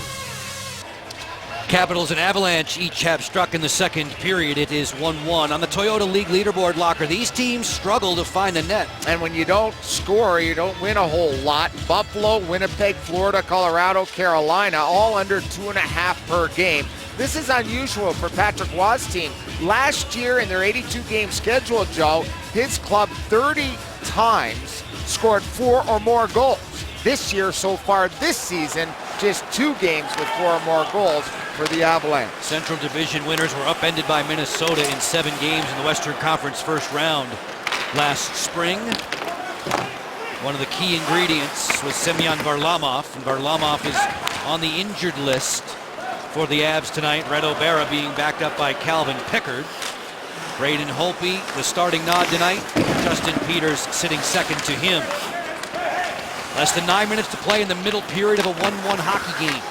Capitals and Avalanche each have struck in the second period. It is 1-1. On the Toyota League leaderboard locker, these teams struggle to find the net. And when you don't score, you don't win a whole lot. Buffalo, Winnipeg, Florida, Colorado, Carolina, all under 2.5 per game. This is unusual for Patrick Waugh's team. Last year in their 82-game schedule, Joe, his club 30 times scored 4 or more goals. This year, so far this season, just 2 games with 4 or more goals for the Avalanche. Central Division winners were upended by Minnesota in 7 games in the Western Conference first round last spring. One of the key ingredients was Semyon Varlamov, and Varlamov is on the injured list for the Avs tonight. Red O'Bara being backed up by Calvin Pickard. Braden Holtby, the starting nod tonight. Justin Peters sitting second to him. Less than 9 minutes to play in the middle period of a 1-1 hockey game.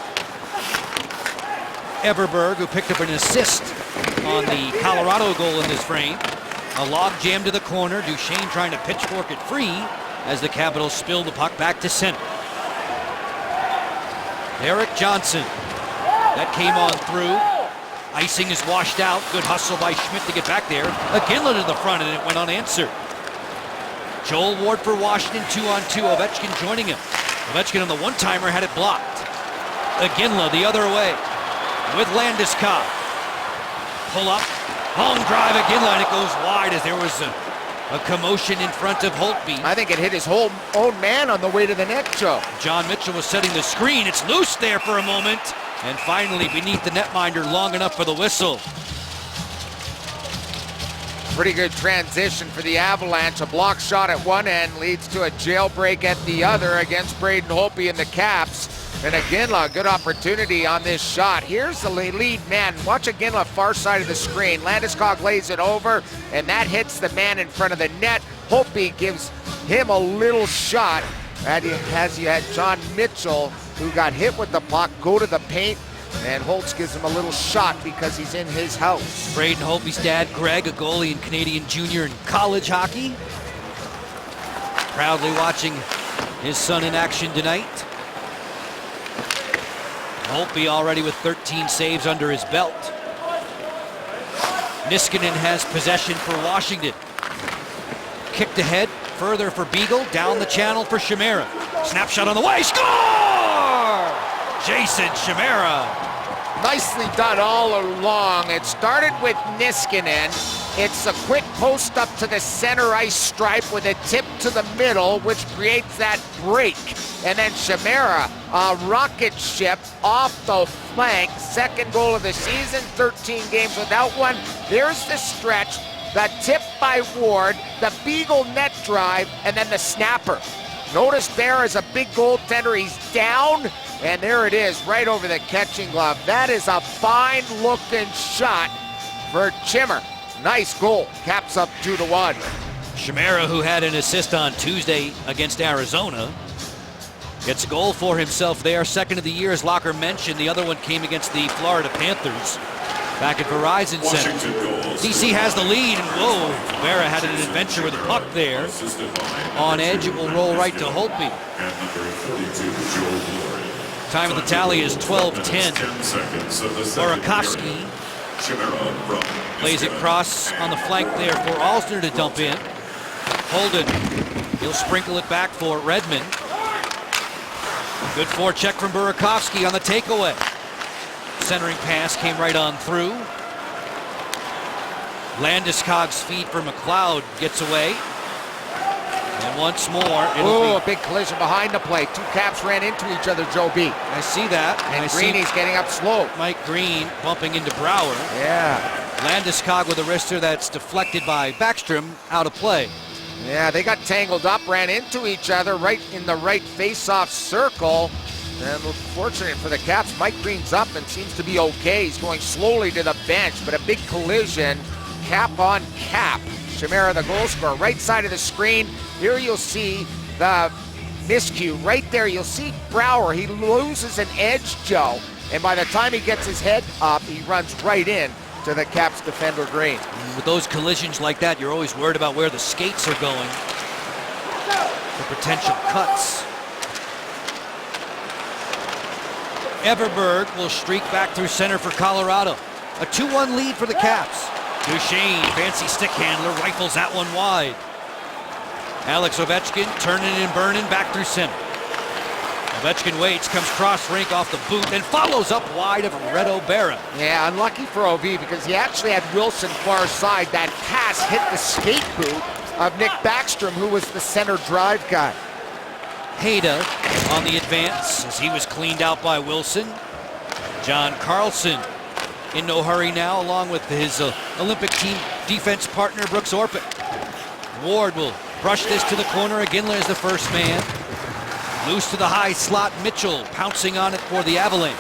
Everberg, who picked up an assist on the Colorado goal in this frame. A log jam to the corner. Duchesne trying to pitchfork it free as the Capitals spill the puck back to center. Eric Johnson. That came on through. Icing is washed out. Good hustle by Schmidt to get back there. Iginla to the front, and it went unanswered. Joel Ward for Washington, 2-on-2. Ovechkin joining him. Ovechkin on the one-timer had it blocked. Iginla the other way with Landeskog. Pull up, long drive Iginla, and it goes wide as there was a commotion in front of Holtby. I think it hit his own man on the way to the net, Joe. John Mitchell was setting the screen. It's loose there for a moment, and finally beneath the netminder long enough for the whistle. Pretty good transition for the Avalanche. A block shot at one end leads to a jailbreak at the other against Braden Holtby and the Caps. And Iginla, a good opportunity on this shot. Here's the lead man. Watch Iginla far side of the screen. Landeskog lays it over, and that hits the man in front of the net. Holtby gives him a little shot as you had John Mitchell, who got hit with the puck, go to the paint, and Holtz gives him a little shot because he's in his house. Braden Holtby's dad, Greg, a goalie in Canadian junior and college hockey. Proudly watching his son in action tonight. Holtby already with 13 saves under his belt. Niskanen has possession for Washington. Kicked ahead, further for Beagle, down the channel for Chimera. Snapshot on the way, score! Jason Chimera. Nicely done all along. It started with Niskanen. It's a quick post up to the center ice stripe with a tip to the middle, which creates that break. And then Chimera, a rocket ship off the flank. Second goal of the season, 13 games without one. There's the stretch, the tip by Ward, the Beagle net drive, and then the snapper. Notice there is a big goaltender. He's down, and there it is, right over the catching glove. That is a fine-looking shot for Chimmer. Nice goal. Caps up 2-1. Chimera, who had an assist on Tuesday against Arizona, gets a goal for himself there. Second of the year, as Locker mentioned. The other one came against the Florida Panthers back at Verizon Center. DC has the lead, and whoa, Vera had an adventure with a puck there. On edge, it will roll right to Holtby. Time of the tally is 12:10. Burakovsky plays it cross on the flank there for Alsner to dump in. Holden, he'll sprinkle it back for Redmond. Good forecheck from Burakovsky on the takeaway. Centering pass came right on through. Landeskog's feed for McLeod gets away. And once more, a big collision behind the play. Two Caps ran into each other, Joe B. I see that. And Greeny's getting up slow. Mike Green bumping into Brouwer. Yeah. Landeskog with a wrister that's deflected by Backstrom, out of play. Yeah, they got tangled up, ran into each other right in the right face-off circle. And fortunate for the Caps, Mike Green's up and seems to be okay. He's going slowly to the bench, but a big collision, cap on cap. Chimera, the goal scorer, right side of the screen. Here you'll see the miscue right there. You'll see Brouwer. He loses an edge, Joe. and by the time he gets his head up, he runs right in to the Caps defender Green. With those collisions like that, you're always worried about where the skates are going for potential cuts. Everberg will streak back through center for Colorado. A 2-1 lead for the Caps. Duchesne, fancy stick handler, rifles that one wide. Alex Ovechkin turning and burning back through center. Ovechkin waits, comes cross rink off the boot, and follows up wide of Reto Berra. Yeah, unlucky for OV because he actually had Wilson far side. That pass hit the skate boot of Nick Backstrom, who was the center drive guy. Hayda on the advance as he was cleaned out by Wilson. John Carlson in no hurry now, along with his Olympic team defense partner Brooks Orpik. Ward will brush this to the corner. Iginla is the first man. Loose to the high slot. Mitchell pouncing on it for the Avalanche.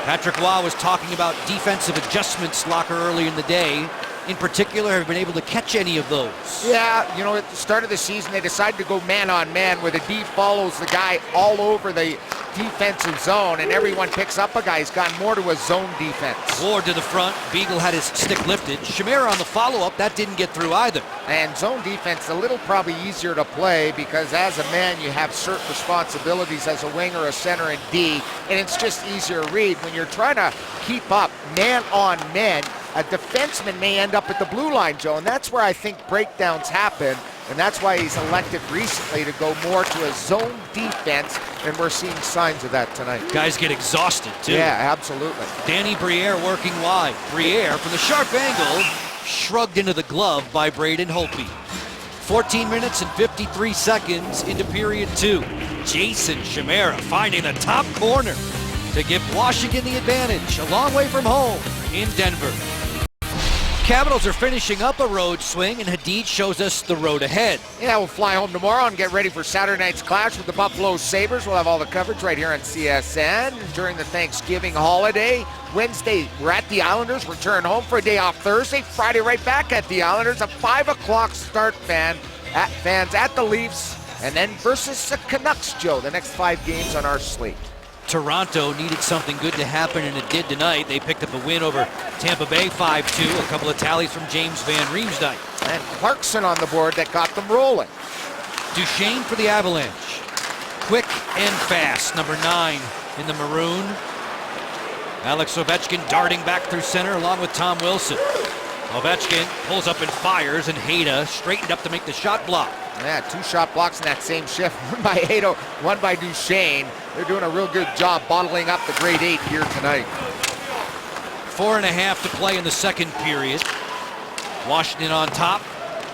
Patrick Roy was talking about defensive adjustments locker early in the day. In particular, have you been able to catch any of those? Yeah, you know, at the start of the season, they decided to go man-on-man where the D follows the guy all over the defensive zone, and everyone picks up a guy. He's gone more to a zone defense. Ward to the front. Beagle had his stick lifted. Chimera on the follow-up. That didn't get through either. And zone defense, a little probably easier to play because as a man, you have certain responsibilities as a winger, a center, and D, and it's just easier to read. When you're trying to keep up man-on-man, a defenseman may end up at the blue line, Joe, and that's where I think breakdowns happen, and that's why he's elected recently to go more to a zone defense, and we're seeing signs of that tonight. Guys get exhausted, too. Yeah, absolutely. Danny Briere working wide. Briere, from the sharp angle, shrugged into the glove by Braden Holtby. 14 minutes and 53 seconds into period 2. Jason Chimera finding the top corner to give Washington the advantage, a long way from home in Denver. Capitals are finishing up a road swing, and Hadid shows us the road ahead. Yeah, we'll fly home tomorrow and get ready for Saturday night's clash with the Buffalo Sabres. We'll have all the coverage right here on CSN during the Thanksgiving holiday. Wednesday, we're at the Islanders. Return home for a day off Thursday. Friday, right back at the Islanders. A 5 o'clock start, fans at the Leafs. And then versus the Canucks, Joe. The next 5 games on our slate. Toronto needed something good to happen, and it did tonight. They picked up a win over Tampa Bay 5-2. A couple of tallies from James Van Riemsdyk. And Clarkson on the board that got them rolling. Duchesne for the Avalanche. Quick and fast, number 9 in the maroon. Alex Ovechkin darting back through center along with Tom Wilson. Ovechkin pulls up and fires, and Hayda straightened up to make the shot block. Yeah, 2 shot blocks in that same shift. One by Hayda, one by Duchesne. They're doing a real good job bottling up the grade 8 here tonight. 4.5 to play in the second period. Washington on top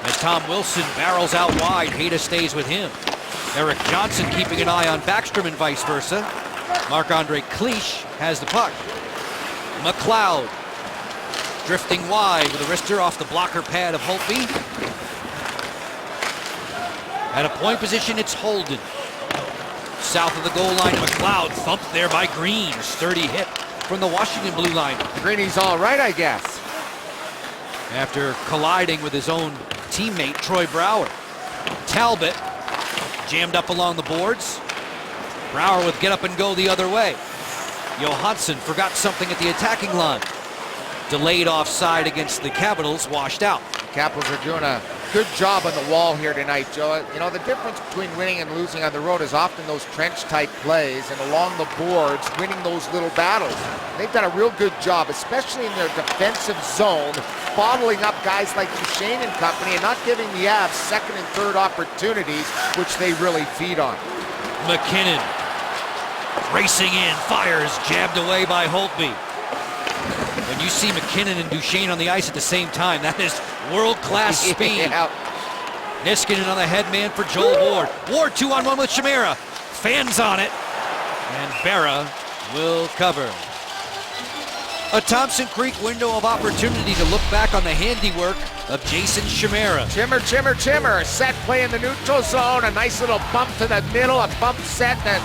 as Tom Wilson barrels out wide. Hayda stays with him. Eric Johnson keeping an eye on Backstrom and vice versa. Marc-Andre Cliche has the puck. McLeod drifting wide with a wrister off the blocker pad of Holtby. At a point position, it's Holden. South of the goal line, McLeod thumped there by Green. Sturdy hit from the Washington blue line. Greeny's all right, I guess. After colliding with his own teammate, Troy Brouwer. Talbot jammed up along the boards. Brouwer with get up and go the other way. Johansson forgot something at the attacking line. Delayed offside against the Capitals, washed out. The Capitals are doing a good job on the wall here tonight, Joe. You know, the difference between winning and losing on the road is often those trench-type plays and along the boards, winning those little battles. They've done a real good job, especially in their defensive zone, bottling up guys like Duchesne and company and not giving the Avs second and third opportunities, which they really feed on. McKinnon racing in, fires, jabbed away by Holtby. When you see McKinnon and Duchesne on the ice at the same time, that is world-class speed. Yeah. Niskanen on the head man for Joel Ward. Ward 2-on-1 with Chimera. Fans on it. And Berra will cover. A Thompson Creek window of opportunity to look back on the handiwork of Jason Chimera. Chimmer. Set play in the neutral zone. A nice little bump to the middle. A bump set that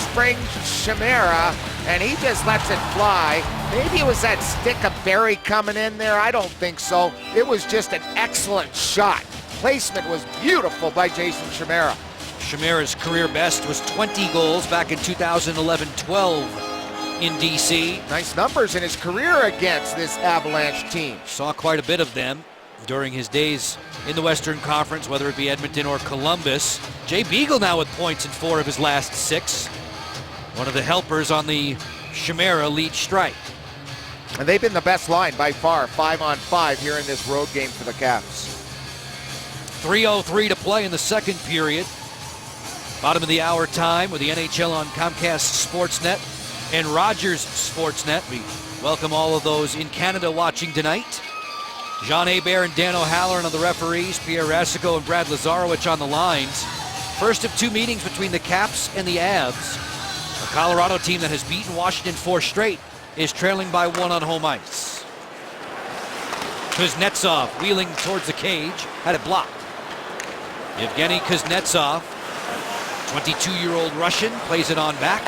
springs Chimera. And he just lets it fly. Maybe it was that stick of Barry coming in there. I don't think so. It was just an excellent shot. Placement was beautiful by Jason Chimera. Chimera's career best was 20 goals back in 2011-12 in DC. Nice numbers in his career against this Avalanche team. Saw quite a bit of them during his days in the Western Conference, whether it be Edmonton or Columbus. Jay Beagle now with points in 4 of his last 6. One of the helpers on the Chimera lead strike. And they've been the best line by far, 5-on-5 here in this road game for the Caps. 3:03 to play in the second period. Bottom of the hour time with the NHL on Comcast Sportsnet and Rogers Sportsnet. We welcome all of those in Canada watching tonight. Jean Hebert and Dan O'Halloran are the referees. Pierre Rasico and Brad Lazarowicz on the lines. First of 2 meetings between the Caps and the Avs. A Colorado team that has beaten Washington 4 straight is trailing by 1 on home ice. Kuznetsov wheeling towards the cage, had it blocked. Evgeny Kuznetsov, 22-year-old Russian, plays it on back.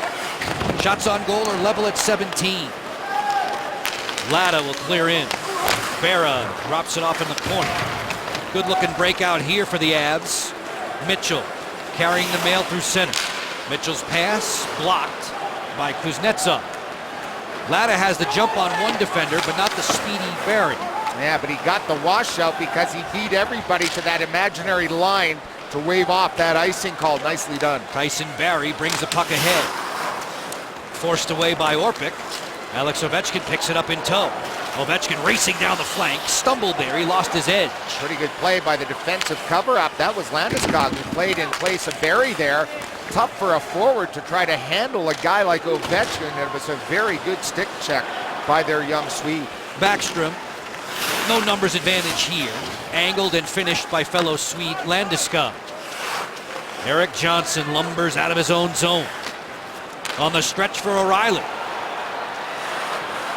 Shots on goal are level at 17. Lada will clear in. Berra drops it off in the corner. Good looking breakout here for the Avs. Mitchell carrying the mail through center. Mitchell's pass blocked by Kuznetsov. Lada has the jump on one defender, but not the speedy Barry. Yeah, but he got the washout because he beat everybody to that imaginary line to wave off that icing call. Nicely done. Tyson Barrie brings the puck ahead. Forced away by Orpik. Alex Ovechkin picks it up in tow. Ovechkin racing down the flank, stumbled there, he lost his edge. Pretty good play by the defensive cover-up. That was Landeskog who played in place of Barrie there. Tough for a forward to try to handle a guy like Ovechkin. It was a very good stick check by their young Swede. Backstrom, no numbers advantage here. Angled and finished by fellow Swede Landeskog. Eric Johnson lumbers out of his own zone. On the stretch for O'Reilly.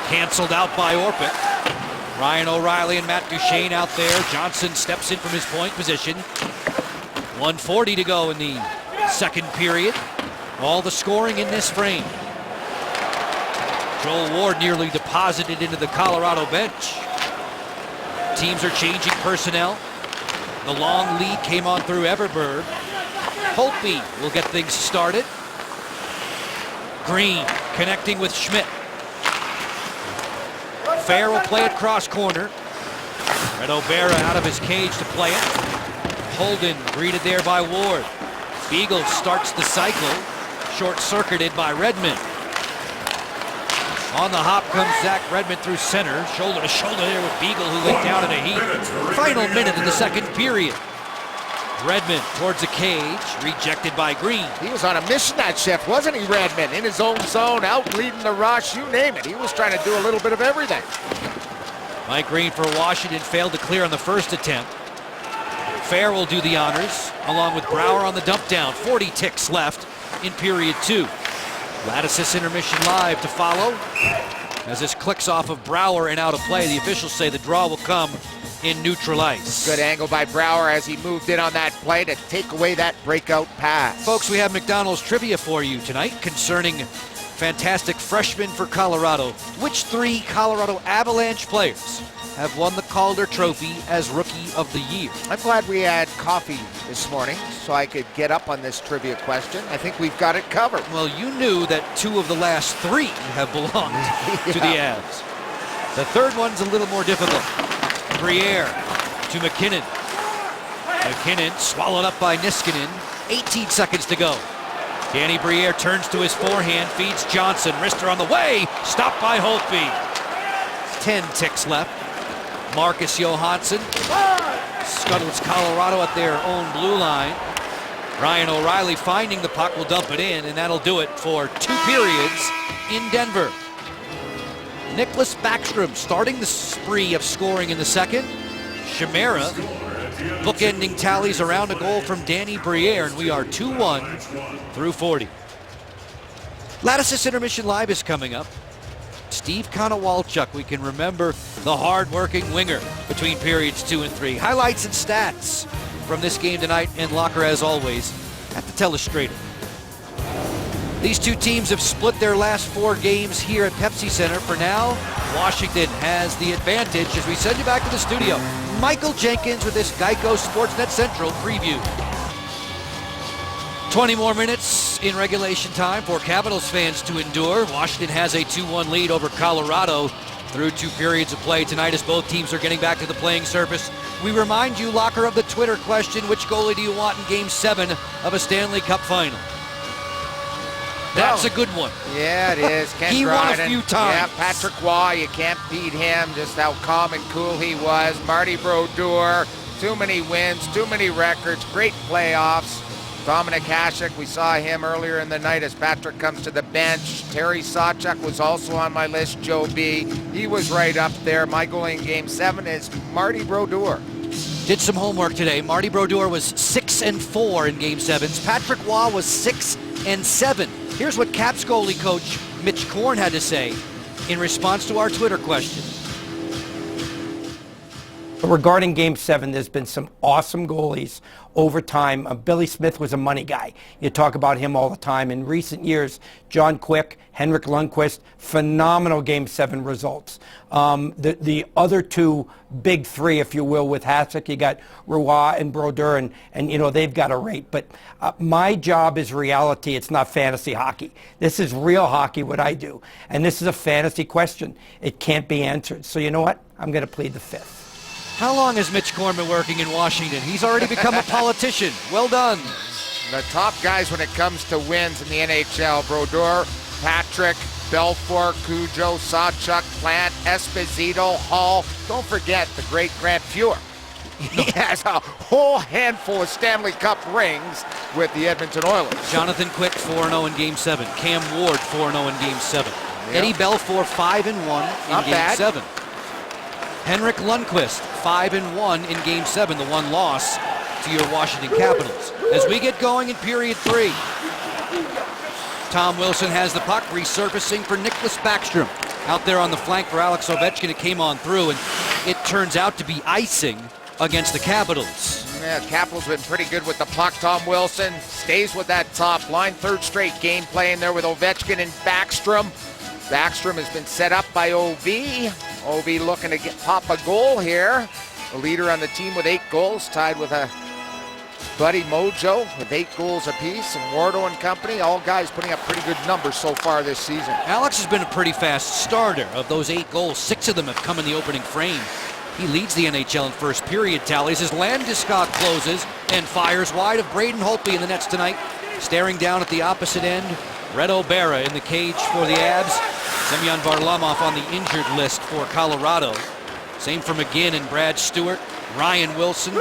Canceled out by Orpik. Ryan O'Reilly and Matt Duchene out there. Johnson steps in from his point position. 1:40 to go in the second period. All the scoring in this frame. Joel Ward nearly deposited into the Colorado bench. Teams are changing personnel. The long lead came on through Everberg. Holtby will get things started. Green connecting with Schmidt. Fair will play it cross corner. Redo Berra out of his cage to play it. Holden greeted there by Ward. Beagle starts the cycle. Short-circuited by Redmond. On the hop comes Zach Redmond through center. Shoulder to shoulder there with Beagle, who went down in a heap. Final minute of the second period. Redmond towards the cage, rejected by Green. He was on a mission that shift, wasn't he, Redmond? In his own zone, out leading the rush, you name it. He was trying to do a little bit of everything. Mike Green for Washington failed to clear on the first attempt. Fair will do the honors, along with Brouwer on the dump down. 40 ticks left in period 2. Lattice's intermission live to follow. As this clicks off of Brouwer and out of play, the officials say the draw will come in neutral ice. Good angle by Brouwer as he moved in on that play to take away that breakout pass. Folks, we have McDonald's trivia for you tonight concerning fantastic freshmen for Colorado. Which 3 Colorado Avalanche players have won the Calder Trophy as Rookie of the Year? I'm glad we had coffee this morning so I could get up on this trivia question. I think we've got it covered. Well, you knew that 2 of the last 3 have belonged to the Avs. The third one's a little more difficult. Briere to McKinnon. McKinnon swallowed up by Niskanen. 18 seconds to go. Danny Briere turns to his forehand, feeds Johnson. Wrister on the way, stopped by Holtby. 10 ticks left. Marcus Johansson scuttles Colorado at their own blue line. Ryan O'Reilly finding the puck will dump it in, and that'll do it for 2 periods in Denver. Nicklas Backstrom starting the spree of scoring in the second. Chimera bookending tallies around a goal from Danny Briere, and we are 2-1 through 40. Lattice's Intermission Live is coming up. Steve Konowalchuk, we can remember the hard-working winger between periods 2 and 3. Highlights and stats from this game tonight in Locker, as always, at the Telestrator. These 2 teams have split their last 4 games here at Pepsi Center. For now, Washington has the advantage as we send you back to the studio. Michael Jenkins with this Geico Sportsnet Central preview. 20 more minutes in regulation time for Capitals fans to endure. Washington has a 2-1 lead over Colorado through 2 periods of play tonight as both teams are getting back to the playing surface. We remind you, Locker, of the Twitter question: which goalie do you want in Game 7 of a Stanley Cup final? That's a good one. Yeah, it is. Ken He won a few times. Yeah, Patrick Waugh, you can't beat him. Just how calm and cool he was. Marty Brodeur, too many wins, too many records, great playoffs. Dominik Hasek, we saw him earlier in the night as Patrick comes to the bench. Terry Sawchuk was also on my list. Joe B, he was right up there. My goalie in Game 7 is Marty Brodeur. Did some homework today. Marty Brodeur was 6-4 in Game 7s. Patrick Waugh was 6-7. Here's what Caps goalie coach Mitch Korn had to say in response to our Twitter question. Regarding Game 7, there's been some awesome goalies over time. Billy Smith was a money guy. You talk about him all the time. In recent years, John Quick, Henrik Lundqvist, phenomenal Game 7 results. The other two big three, if you will, with Hasek, you got Roy and Brodeur, and you know, they've got a rate. But my job is reality. It's not fantasy hockey. This is real hockey, what I do. And this is a fantasy question. It can't be answered. So you know what? I'm going to plead the fifth. How long has Mitch Korn been working in Washington? He's already become a politician. Well done. The top guys when it comes to wins in the NHL: Brodeur, Patrick, Belfour, Cujo, Sawchuk, Plant, Esposito, Hall. Don't forget the great Grant Fuhr. He has a whole handful of Stanley Cup rings with the Edmonton Oilers. Jonathan Quick 4-0 in Game 7. Cam Ward 4-0 in Game 7. Yep. Eddie Belfour 5-1 in Not Game bad. 7. Henrik Lundqvist 5-1 in Game 7, the one loss to your Washington Capitals. As we get going in period 3, Tom Wilson has the puck, resurfacing for Nicklas Backstrom. Out there on the flank for Alex Ovechkin. It came on through, and it turns out to be icing against the Capitals. Yeah, Capitals been pretty good with the puck. Tom Wilson stays with that top line. 3rd straight game playing there with Ovechkin and Backstrom. Backstrom has been set up by OV. OV looking to pop a goal here. The leader on the team with 8 goals, tied with a buddy Mojo with 8 goals apiece, and Wardo and company, all guys putting up pretty good numbers so far this season. Alex has been a pretty fast starter. Of those 8 goals, 6 of them have come in the opening frame. He leads the NHL in first period tallies as Landeskog closes and fires wide of Braden Holtby in the nets tonight. Staring down at the opposite end, Red O'Bara in the cage for the Abs. Semyon Varlamov on the injured list for Colorado. Same for McGinn and Brad Stewart, Ryan Wilson,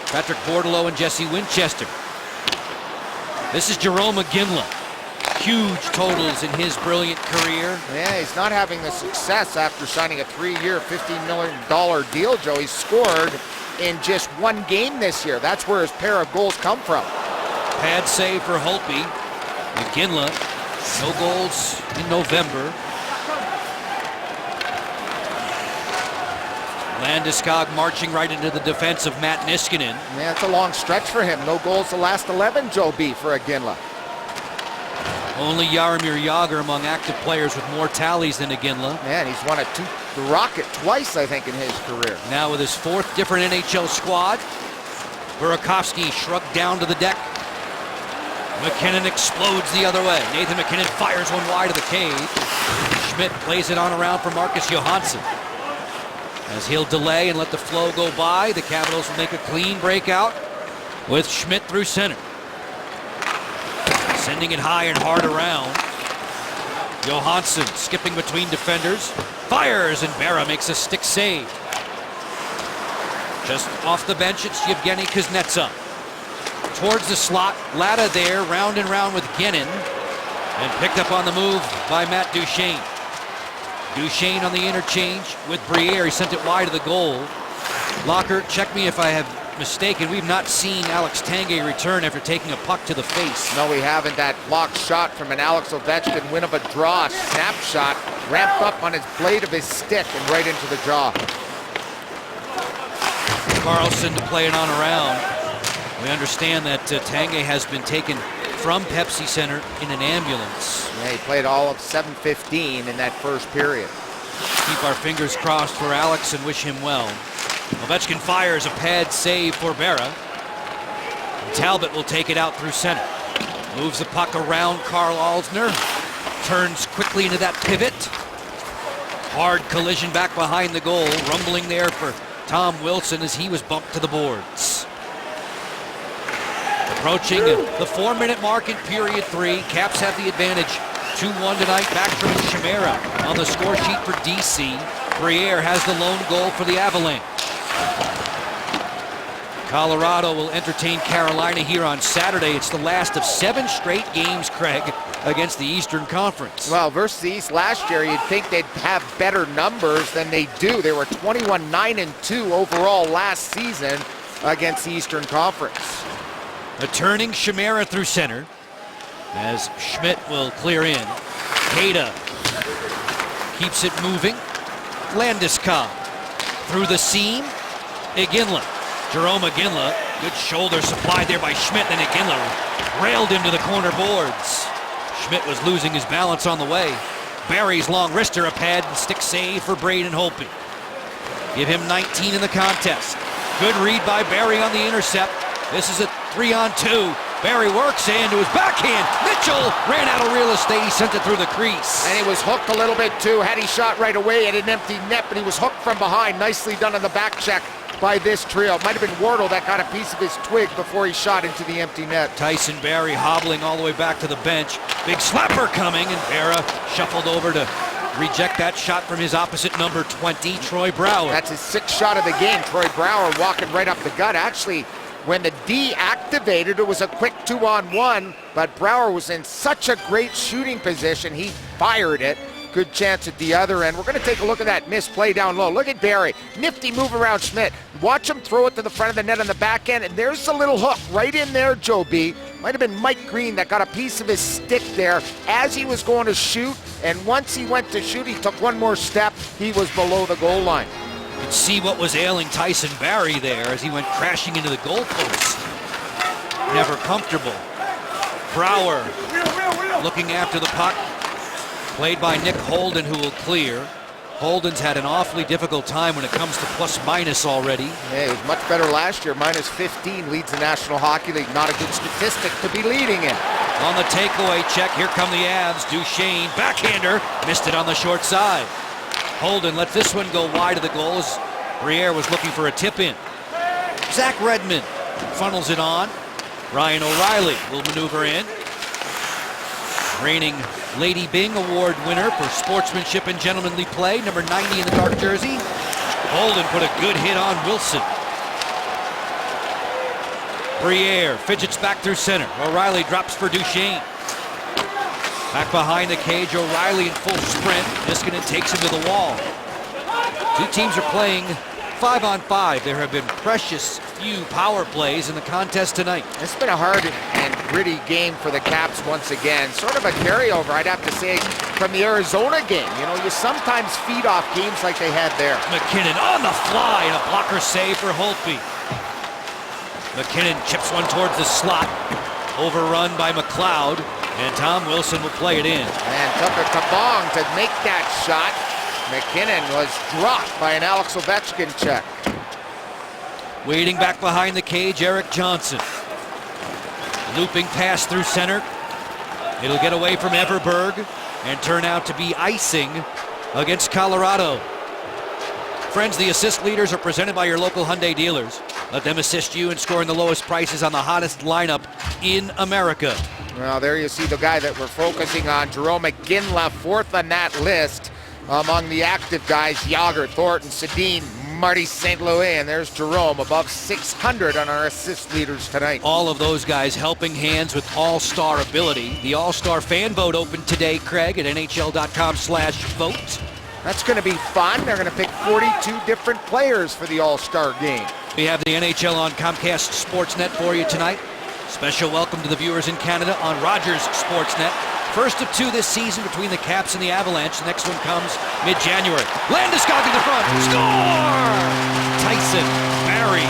Patrick Bordelot, and Jesse Winchester. This is Jarome Iginla. Huge totals in his brilliant career. Yeah, he's not having the success after signing a 3-year, $15 million deal, Joe. He's scored in just 1 game this year. That's where his pair of goals come from. Pad save for Holtby. Iginla, no goals in November. Landeskog marching right into the defense of Matt Niskanen. Yeah, it's a long stretch for him. No goals the last 11, Joe B, for Iginla. Only Jaromir Jagr among active players with more tallies than Iginla. Man, he's won the Rocket twice, I think, in his career. Now with his 4th different NHL squad. Burakovsky shrugged down to the deck. McKinnon explodes the other way. Nathan McKinnon fires one wide of the cage. Schmidt plays it on around for Marcus Johansson. As he'll delay and let the flow go by, the Capitals will make a clean breakout with Schmidt through center. Sending it high and hard around. Johansson skipping between defenders. Fires, and Berra makes a stick save. Just off the bench, it's Yevgeny Kuznetsov. Towards the slot, Latta there, round and round with Guenin. And picked up on the move by Matt Duchene. Duchene on the interchange with Briere. He sent it wide of the goal. Locker, check me if I have mistaken. We've not seen Alex Tanguay return after taking a puck to the face. No, we haven't. That blocked shot from an Alex Ovechkin win of a draw snapshot, ramped up on his blade of his stick and right into the jaw. Carlson to play it on around. We understand that Tanguay has been taken from Pepsi Center in an ambulance. Yeah, he played all of 7:15 in that first period. Keep our fingers crossed for Alex and wish him well. Ovechkin fires a pad save for Berra. Talbot will take it out through center. Moves the puck around Carl Alsner. Turns quickly into that pivot. Hard collision back behind the goal. Rumbling there for Tom Wilson as he was bumped to the boards. Approaching the 4-minute mark in period 3. Caps have the advantage. 2-1 tonight. Backstrom and Chimera on the score sheet for DC. Briere has the lone goal for the Avalanche. Colorado will entertain Carolina here on Saturday. It's the last of 7 straight games, Craig, against the Eastern Conference. Well, versus the East last year, you'd think they'd have better numbers than they do. They were 21-9-2 overall last season against the Eastern Conference. A turning Chimera through center as Schmidt will clear in. Hayda keeps it moving. Landeskog through the seam. Iginla. Jerome Iginla, good shoulder supplied there by Schmidt, and Iginla railed into the corner boards. Schmidt was losing his balance on the way. Barry's long wrister, a pad and stick save for Braden Holtby. Give him 19 in the contest. Good read by Barry on the intercept. This is a 3-on-2. Barry works into his backhand. Mitchell ran out of real estate. He sent it through the crease. And he was hooked a little bit too. Had he shot right away at an empty net, but he was hooked from behind. Nicely done on the back check by this trio. It might have been Wardle that got a piece of his twig before he shot into the empty net. Tyson Barrie hobbling all the way back to the bench. Big slapper coming, and Berra shuffled over to reject that shot from his opposite number 20, Troy Brouwer. That's his 6th shot of the game. Troy Brouwer walking right up the gut. Actually, when the D activated, it was a quick 2-on-1, but Brouwer was in such a great shooting position, he fired it. Good chance at the other end. We're going to take a look at that misplay down low. Look at Barry. Nifty move around Schmidt. Watch him throw it to the front of the net on the back end, and there's the little hook right in there, Joe B. Might have been Mike Green that got a piece of his stick there as he was going to shoot, and once he went to shoot, he took one more step. He was below the goal line. You could see what was ailing Tyson Barrie there as he went crashing into the goalpost. Never comfortable. Brouwer looking after the puck. Played by Nick Holden, who will clear. Holden's had an awfully difficult time when it comes to plus-minus already. Yeah, he was much better last year. Minus 15 leads the National Hockey League. Not a good statistic to be leading in. On the takeaway check, here come the Avs. Duchesne, backhander, missed it on the short side. Holden lets this one go wide of the goal as Briere was looking for a tip-in. Zach Redmond funnels it on. Ryan O'Reilly will maneuver in. Reigning Lady Byng Award winner for sportsmanship and gentlemanly play, number 90 in the dark jersey. Holden put a good hit on Wilson. Briere fidgets back through center. O'Reilly drops for Duchesne. Back behind the cage, O'Reilly in full sprint. Niskanen takes him to the wall. Two teams are playing 5-on-5. There have been precious few power plays in the contest tonight. It's been a hard and gritty game for the Caps once again. Sort of a carryover, I'd have to say, from the Arizona game. You know, you sometimes feed off games like they had there. McKinnon on the fly and a blocker save for Holtby. McKinnon chips one towards the slot. Overrun by McLeod, and Tom Wilson will play it in. And took a kabong to make that shot. McKinnon was dropped by an Alex Ovechkin check. Waiting back behind the cage, Eric Johnson. Looping pass through center. It'll get away from Everberg and turn out to be icing against Colorado. Friends, the assist leaders are presented by your local Hyundai dealers. Let them assist you in scoring the lowest prices on the hottest lineup in America. Well, there you see the guy that we're focusing on, Jerome Iginla, 4th on that list. Among the active guys, Yager, Thornton, Sedin, Marty St. Louis, and there's Jerome above 600 on our assist leaders tonight. All of those guys helping hands with all-star ability. The all-star fan vote opened today, Craig, at NHL.com/vote. That's going to be fun. They're going to pick 42 different players for the All-Star game. We have the NHL on Comcast Sportsnet for you tonight. Special welcome to the viewers in Canada on Rogers Sportsnet. First of 2 this season between the Caps and the Avalanche. The next one comes mid-January. Landeskog in the front. Score! Tyson Barrie.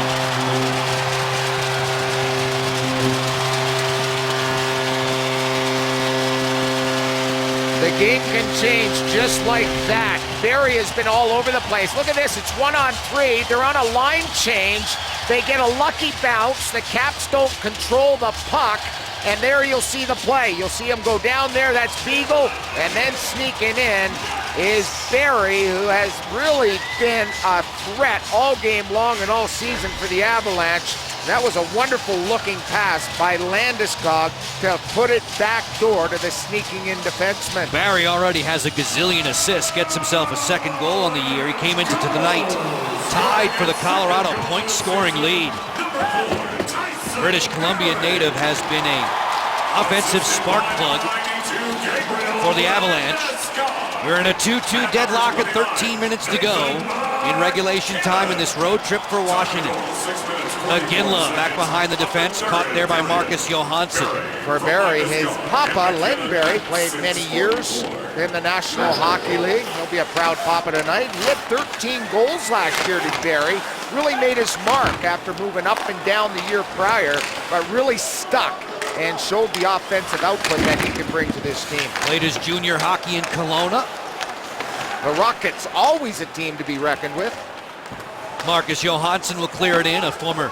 The game can change just like that. Barrie has been all over the place. Look at this, it's 1-on-3. They're on a line change. They get a lucky bounce. The Caps don't control the puck. And there you'll see the play. You'll see him go down there. That's Beagle. And then sneaking in is Barrie, who has really been a threat all game long and all season for the Avalanche. That was a wonderful looking pass by Landeskog to put it back door to the sneaking in defenseman. Barrie already has a gazillion assists, gets himself a second goal on the year. He came into the night tied for the Colorado point scoring lead. British Columbia native has been a offensive spark plug for the Avalanche. We're in a 2-2 deadlock at 13 minutes to go in regulation time in this road trip for Washington. Iginla back behind the defense, caught there by Marcus Johansson. For Barrie, his papa, Len Barrie, played many years in the National Hockey League. He'll be a proud papa tonight. He had 13 goals last year to Barrie. Really made his mark after moving up and down the year prior, but really stuck and showed the offensive output that he can bring to this team. Played his junior hockey in Kelowna. The Rockets, always a team to be reckoned with. Marcus Johansson will clear it in, a former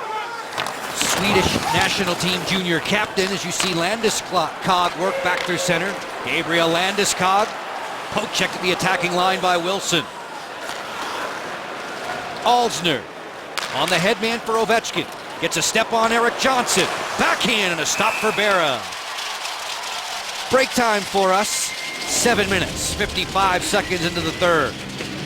Swedish national team junior captain. As you see Landeskog work back through center. Gabriel Landeskog, poke checked at the attacking line by Wilson. Alzner on the headman for Ovechkin. Gets a step on Erik Johnson. Backhand and a stop for Berra. Break time for us. 7 minutes, 55 seconds into the third.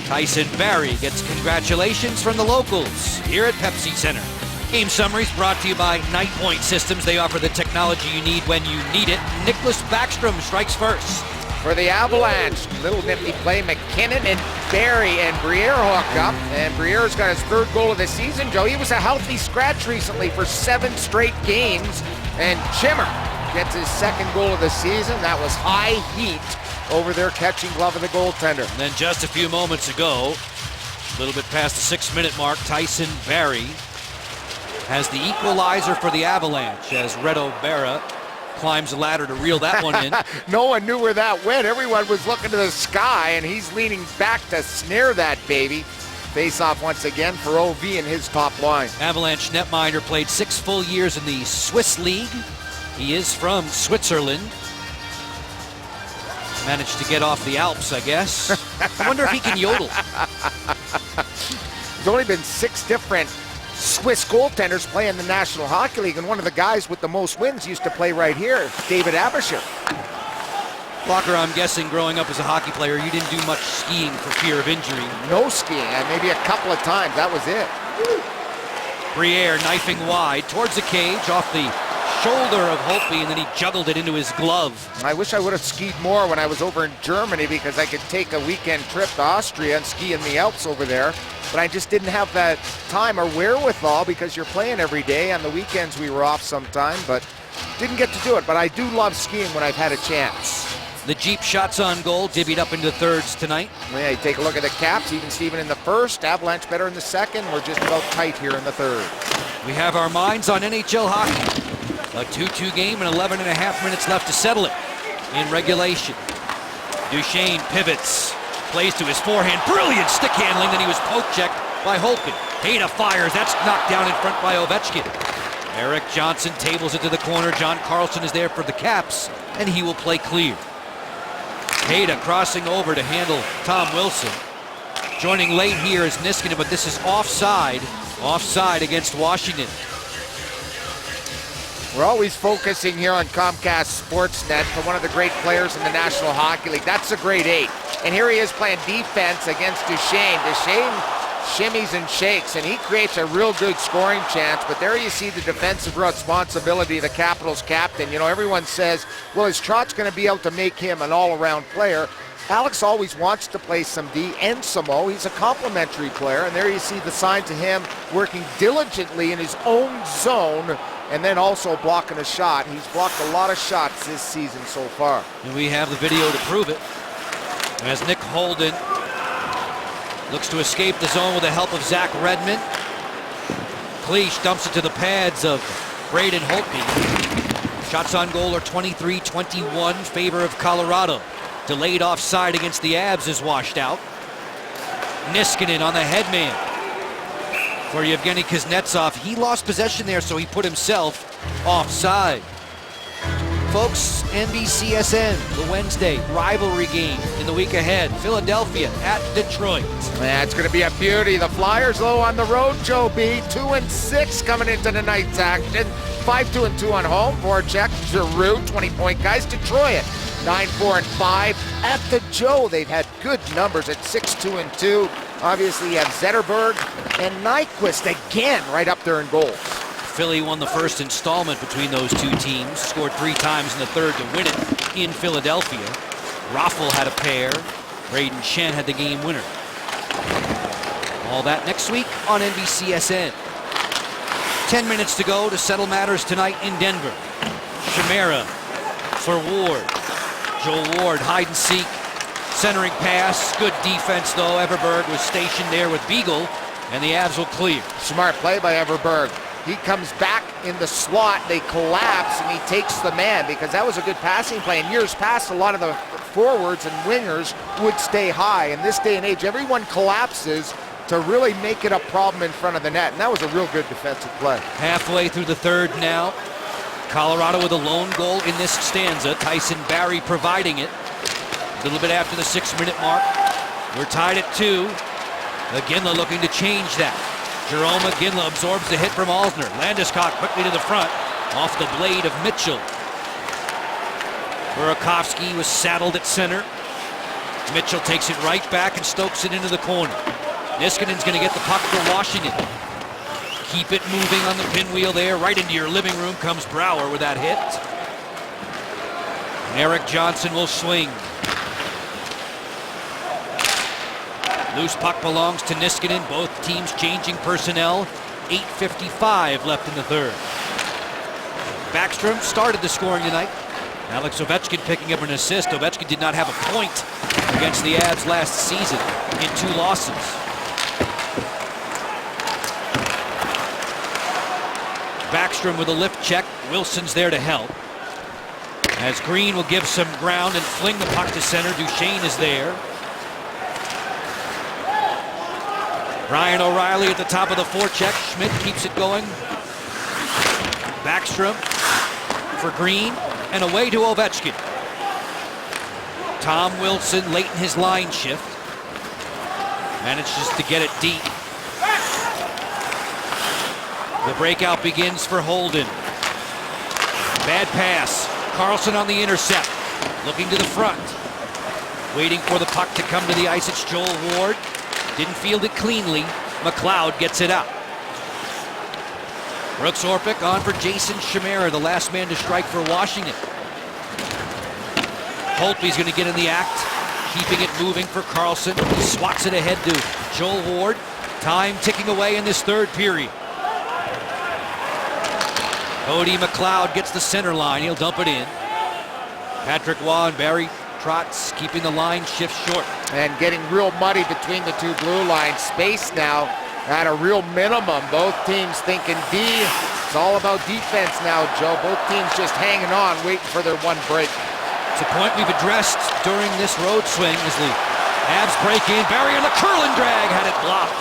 Tyson Barrie gets congratulations from the locals here at Pepsi Center. Game summaries brought to you by Night Point Systems. They offer the technology you need when you need it. Nicholas Backstrom strikes first. For the Avalanche, little nifty play. McKinnon and Barrie and Briere hook up. And Briere's got his third goal of the season, Joe. He was a healthy scratch recently for 7 straight games. And Chimmer gets his second goal of the season. That was high heat over their catching glove of the goaltender. And then just a few moments ago, a little bit past the 6-minute mark, Tyson Barrie has the equalizer for the Avalanche as Reto Berra climbs the ladder to reel that one in. No one knew where that went. Everyone was looking to the sky, and he's leaning back to snare that baby. Face-off once again for OV and his top line. Avalanche netminder played 6 full years in the Swiss League. He is from Switzerland. Managed to get off the Alps, I guess. I wonder if he can yodel. There's only been 6 different Swiss goaltenders play in the National Hockey League, and one of the guys with the most wins used to play right here, David Abisher. Blocker, I'm guessing growing up as a hockey player, you didn't do much skiing for fear of injury. No skiing, and maybe a couple of times, that was it. Briere knifing wide towards the cage, off the shoulder of Holtby, and then he juggled it into his glove. I wish I would have skied more when I was over in Germany, because I could take a weekend trip to Austria and ski in the Alps over there. But I just didn't have that time or wherewithal, because you're playing every day. On the weekends we were off sometime, but didn't get to do it. But I do love skiing when I've had a chance. The Jeep shots on goal divvied up into thirds tonight. Yeah, you take a look at the Caps, even Steven in the first, Avalanche better in the second. We're just about tight here in the third. We have our minds on NHL hockey. A 2-2 game and 11 and a half minutes left to settle it in regulation. Duchesne pivots, plays to his forehand. Brilliant stick handling, then he was poke checked by Holtby. Hayda fires, that's knocked down in front by Ovechkin. Erik Johnson tables it to the corner. John Carlson is there for the Caps, and he will play clear. Hayda crossing over to handle Tom Wilson. Joining late here is Niskanen, but this is offside. Offside against Washington. We're always focusing here on Comcast Sportsnet for one of the great players in the National Hockey League. That's a grade 8. And here he is playing defense against Duchesne. Duchesne shimmies and shakes, and he creates a real good scoring chance. But there you see the defensive responsibility of the Capitals captain. You know, everyone says, well, is Trotz going to be able to make him an all-around player? Alex always wants to play some D and some O. He's a complimentary player, and there you see the signs of him working diligently in his own zone, and then also blocking a shot. He's blocked a lot of shots this season so far. And we have the video to prove it. As Nick Holden looks to escape the zone with the help of Zach Redmond. Cleach dumps it to the pads of Braden Holtby. Shots on goal are 23-21, favor of Colorado. Delayed offside against the Avs is washed out. Niskanen on the headman for Yevgeny Kuznetsov. He lost possession there, so he put himself offside. Folks, NBCSN, the Wednesday rivalry game in the week ahead. Philadelphia at Detroit. Yeah, it's going to be a beauty. The Flyers, though, on the road, Joe B. 2-6 coming into tonight's action. 5-2-2 on home. Voracek, Giroux, 20-point guys. Detroit, 9-4-5 at the Joe. They've had good numbers at 6-2-2. Obviously, you have Zetterberg and Nyquist again right up there in goals. Philly won the first installment between those two teams, scored 3 times in the third to win it in Philadelphia. Raffl had a pair. Braden Shen had the game winner. All that next week on NBCSN. 10 minutes to go to settle matters tonight in Denver. Chimera for Ward. Joel Ward, hide and seek. Centering pass, good defense though. Everberg was stationed there with Beagle, and the Avs will clear. Smart play by Everberg. He comes back in the slot, they collapse, and he takes the man because that was a good passing play. In years past, a lot of the forwards and wingers would stay high. In this day and age, everyone collapses to really make it a problem in front of the net, and that was a real good defensive play. Halfway through the third now. Colorado with a lone goal in this stanza. Tyson Barrie providing it. A little bit after the 6-minute mark. We're tied at 2. Iginla looking to change that. Jerome Iginla absorbs the hit from Alsner. Landeskog quickly to the front, off the blade of Mitchell. Burakovsky was saddled at center. Mitchell takes it right back and stokes it into the corner. Niskanen's going to get the puck for Washington. Keep it moving on the pinwheel there. Right into your living room comes Brouwer with that hit. And Eric Johnson will swing. Loose puck belongs to Niskanen. Both teams changing personnel. 8:55 left in the third. Backstrom started the scoring tonight. Alex Ovechkin picking up an assist. Ovechkin did not have a point against the Avs last season in 2 losses. Backstrom with a lift check. Wilson's there to help. As Green will give some ground and fling the puck to center. Duchesne is there. Ryan O'Reilly at the top of the forecheck. Schmidt keeps it going. Backstrom for Green and away to Ovechkin. Tom Wilson late in his line shift. Manages to get it deep. The breakout begins for Holden. Bad pass. Carlson on the intercept. Looking to the front. Waiting for the puck to come to the ice. It's Joel Ward. Didn't field it cleanly. McLeod gets it out. Brooks Orpik on for Jason Chimera, the last man to strike for Washington. Holtby's going to get in the act, keeping it moving for Carlson. He swats it ahead to Joel Ward. Time ticking away in this third period. Cody McLeod gets the center line. He'll dump it in. Patrick Waugh and Barry Trotz keeping the line shift short. And getting real muddy between the two blue lines. Space now at a real minimum. Both teams thinking D. It's all about defense now, Joe. Both teams just hanging on, waiting for their one break. It's a point we've addressed during this road swing as the Avs break in. Barry on the curling drag had it blocked.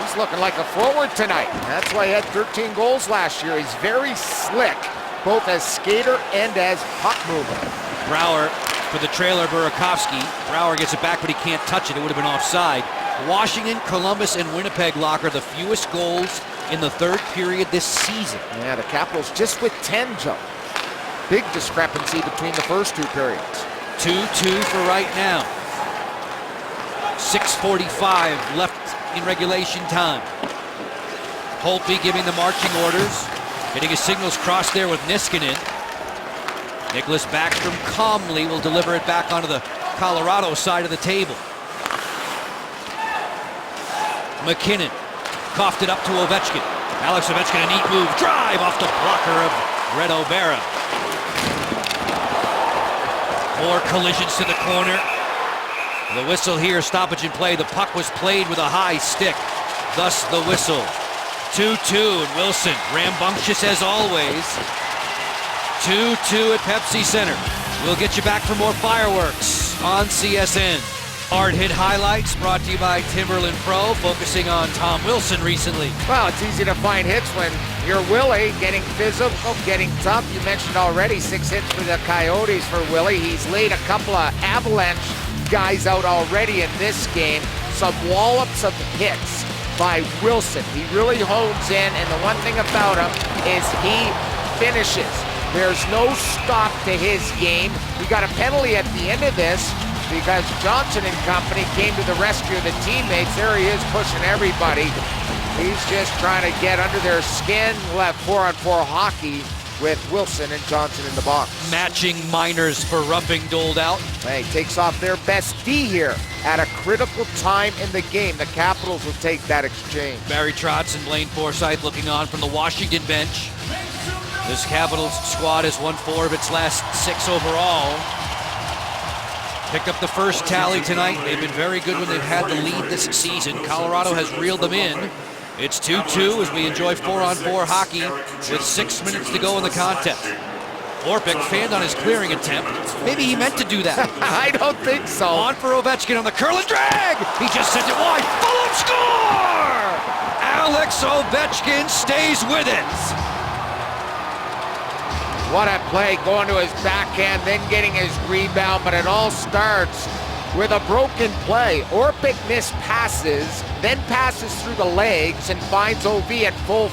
He's looking like a forward tonight. That's why he had 13 goals last year. He's very slick, both as skater and as puck mover. Brouwer for the trailer, Burakovsky. Brouwer gets it back, but he can't touch it. It would have been offside. Washington, Columbus, and Winnipeg locker the fewest goals in the third period this season. Yeah, the Capitals just with 10, Joe. Big discrepancy between the first 2 periods. 2-2 for right now. 6:45 left in regulation time. Holtby giving the marching orders. Getting his signals crossed there with Niskanen. Nicholas Backstrom calmly will deliver it back onto the Colorado side of the table. McKinnon coughed it up to Ovechkin. Alex Ovechkin, a neat move. Drive off the blocker of Red O'Bara. 4 collisions to the corner. The whistle here, stoppage in play. The puck was played with a high stick. Thus the whistle. 2-2, and Wilson, rambunctious as always. 2-2 at Pepsi Center. We'll get you back for more fireworks. on CSN. Hard hit highlights brought to you by Timberland Pro, focusing on Tom Wilson recently. Well, it's easy to find hits when you're Willie, getting physical, getting tough. You mentioned already 6 hits for the Coyotes for Willie. He's laid a couple of Avalanche guys out already in this game. Some wallops of hits by Wilson. He really hones in, and the one thing about him is he finishes. There's no stop to his game. We got a penalty at the end of this because Johnson and company came to the rescue of the teammates. There he is pushing everybody. He's just trying to get under their skin. We'll have 4-on-4 hockey with Wilson and Johnson in the box. Matching minors for roughing doled out. Hey, takes off their best D here at a critical time in the game. The Capitals will take that exchange. Barry Trotz and Blaine Forsythe looking on from the Washington bench. This Capitals squad has won 4 of its last 6 overall. Picked up the first tally tonight. They've been very good when they've had the lead this season. Colorado has reeled them in. It's 2-2 as we enjoy 4-on-4 hockey with 6 minutes to go in the contest. Orpik fanned on his clearing attempt. Maybe he meant to do that. I don't think so. On for Ovechkin on the curl and drag. He just sent it wide. Follow score! Alex Ovechkin stays with it. What a play, going to his backhand, then getting his rebound, but it all starts with a broken play. Orpik missed passes, then passes through the legs and finds OV at full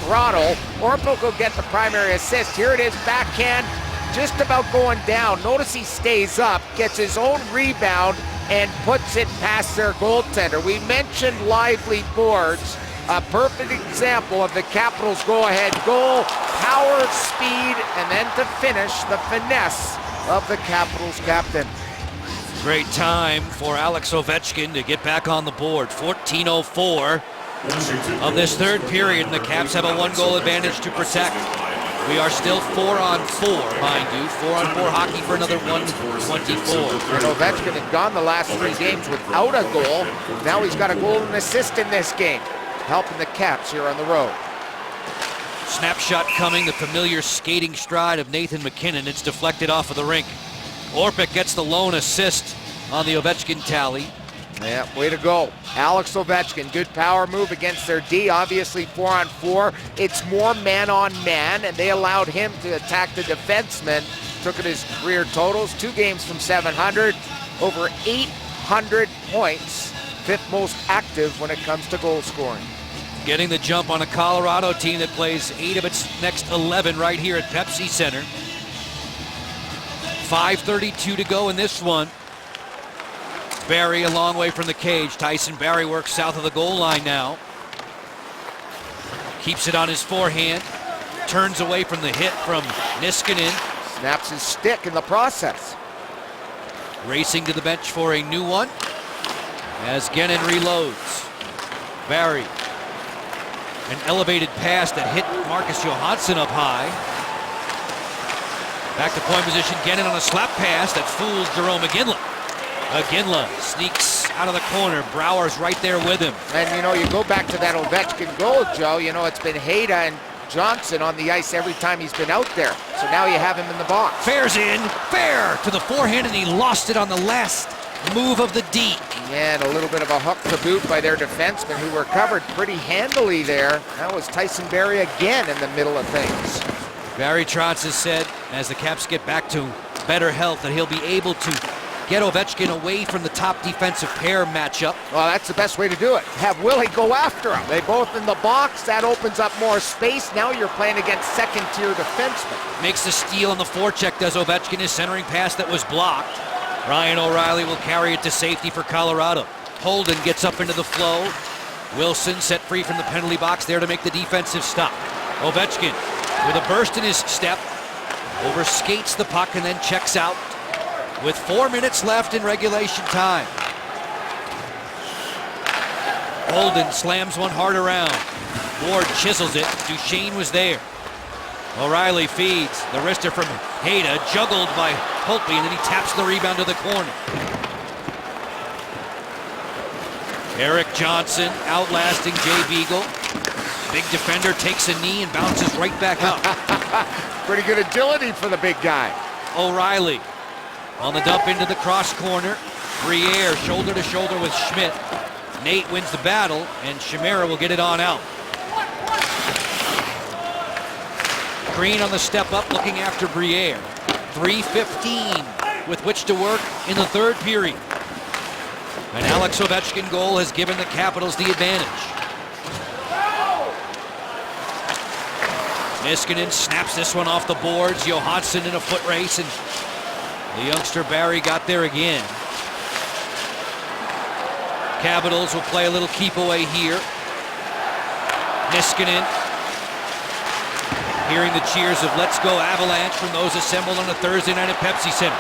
throttle. Orpik will get the primary assist. Here it is, backhand, just about going down. Notice he stays up, gets his own rebound, and puts it past their goaltender. We mentioned lively boards. A perfect example of the Capitals' go-ahead goal, power, speed, and then to finish, the finesse of the Capitals captain. Great time for Alex Ovechkin to get back on the board. 14:04 of this third period, and the Caps have a 1-goal advantage to protect. We are still 4-on-4, mind you. 4-on-4 hockey for another 1:24. And Ovechkin had gone the last 3 games without a goal. Now he's got a goal and an assist in this game, helping the Caps here on the road. Snapshot coming, the familiar skating stride of Nathan MacKinnon. It's deflected off of the rink. Orpik gets the lone assist on the Ovechkin tally. Yeah, way to go. Alex Ovechkin, good power move against their D. Obviously 4-on-4. It's more man-on-man, and they allowed him to attack the defenseman. Took at his career totals, 2 games from 700, over 800 points. 5th most active when it comes to goal scoring. Getting the jump on a Colorado team that plays 8 of its next 11 right here at Pepsi Center. 5:32 to go in this one. Barry a long way from the cage. Tyson Barrie works south of the goal line now. Keeps it on his forehand. Turns away from the hit from Niskanen. Snaps his stick in the process. Racing to the bench for a new one as Gennon reloads. Barrie. An elevated pass that hit Marcus Johansson up high. Back to point position, Gennon on a slap pass that fools Jerome Iginla. Iginla sneaks out of the corner. Brouwer's right there with him. And you know, you go back to that Ovechkin goal, Joe, you know, it's been Hayda and Johnson on the ice every time he's been out there. So now you have him in the box. Fair's in, Fair to the forehand, and he lost it on the last move of the D. Yeah, and a little bit of a hook to boot by their defensemen who were covered pretty handily there. That was Tyson Barrie again in the middle of things. Barry Trotz has said, as the Caps get back to better health, that he'll be able to get Ovechkin away from the top defensive pair matchup. Well, that's the best way to do it. Have Willie go after him. They both in the box. That opens up more space. Now you're playing against second-tier defensemen. Makes the steal on the forecheck, does Ovechkin, his centering pass that was blocked. Ryan O'Reilly will carry it to safety for Colorado. Holden gets up into the flow. Wilson set free from the penalty box there to make the defensive stop. Ovechkin with a burst in his step, overskates the puck and then checks out with 4 minutes left in regulation time. Holden slams one hard around. Ward chisels it. Duchesne was there. O'Reilly feeds. The wrister from Hayda, juggled by Holtby, and then he taps the rebound to the corner. Eric Johnson outlasting Jay Beagle. Big defender takes a knee and bounces right back up. Pretty good agility for the big guy. O'Reilly On the dump into the cross corner, Briere shoulder to shoulder with Schmidt. Nate wins the battle, and Chimera will get it on out. Green on the step up, looking after Briere. 3:15 with which to work in the third period. An Alex Ovechkin goal has given the Capitals the advantage. Niskanen snaps this one off the boards. Johansson in a foot race, and the youngster Barry got there again. Capitals will play a little keep away here. Niskanen hearing the cheers of "Let's Go Avalanche" from those assembled on a Thursday night at Pepsi Center.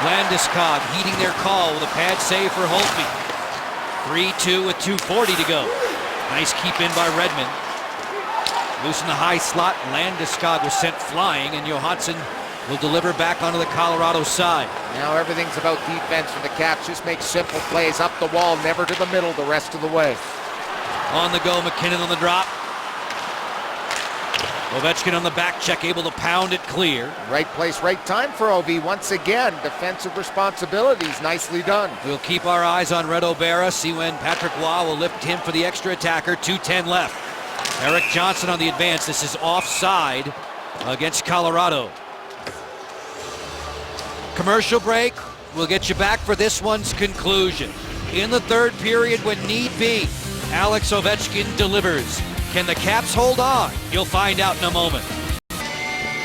Landeskog heeding their call with a pad save for Holtby. 3-2 with 2:40 to go. Nice keep in by Redmond. Loose in the high slot, Landeskog was sent flying, and Johansson will deliver back onto the Colorado side. Now everything's about defense for the Caps. Just make simple plays up the wall, never to the middle the rest of the way. On the go, McKinnon on the drop. Ovechkin on the back check, able to pound it clear. Right place, right time for OV. Once again, defensive responsibilities nicely done. We'll keep our eyes on Red O'Bara, see when Patrick Waugh will lift him for the extra attacker. 2:10 left. Eric Johnson on the advance. This is offside against Colorado. Commercial break. We'll get you back for this one's conclusion. In the third period, when need be, Alex Ovechkin delivers. Can the Caps hold on? You'll find out in a moment.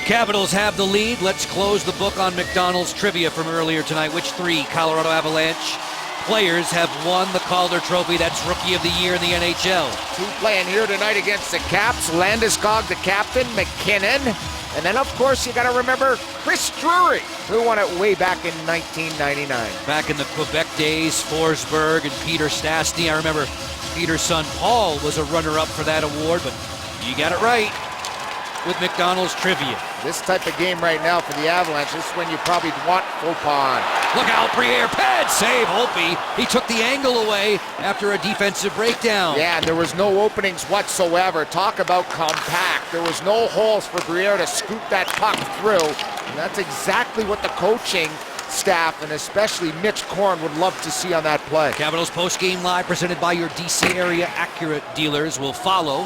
Capitals have the lead. Let's close the book on McDonald's trivia from earlier tonight. Which three Colorado Avalanche players have won the Calder Trophy? That's Rookie of the Year in the NHL. Two playing here tonight against the Caps. Landeskog, the captain, McKinnon. And then, of course, you got to remember Chris Drury, who won it way back in 1999. Back in the Quebec days, Forsberg and Peter Stastny. I remember Peter's son Paul was a runner-up for that award, but you got it right with McDonald's trivia. This type of game right now for the Avalanche, this is when you probably want full on. Look out, Briere, pad save, Holtby. He took the angle away after a defensive breakdown. Yeah, and there was no openings whatsoever. Talk about compact. There was no holes for Briere to scoop that puck through. And that's exactly what the coaching staff and especially Mitch Korn would love to see on that play. Capitals post-game live presented by your DC area Accurate dealers will follow.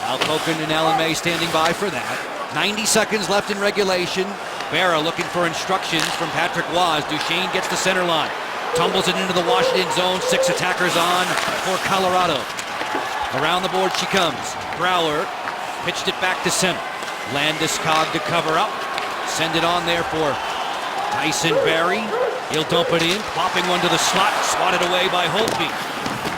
Al Koken and Alan May standing by for that. 90 seconds left in regulation. Berra looking for instructions from Patrick Waugh. Duchesne gets the center line. Tumbles it into the Washington zone. 6 attackers on for Colorado. Around the board she comes. Brouwer pitched it back to center. Landeskog to cover up. Send it on there for Tyson Barrie. He'll dump it in. Popping one to the slot. Swatted away by Holtby.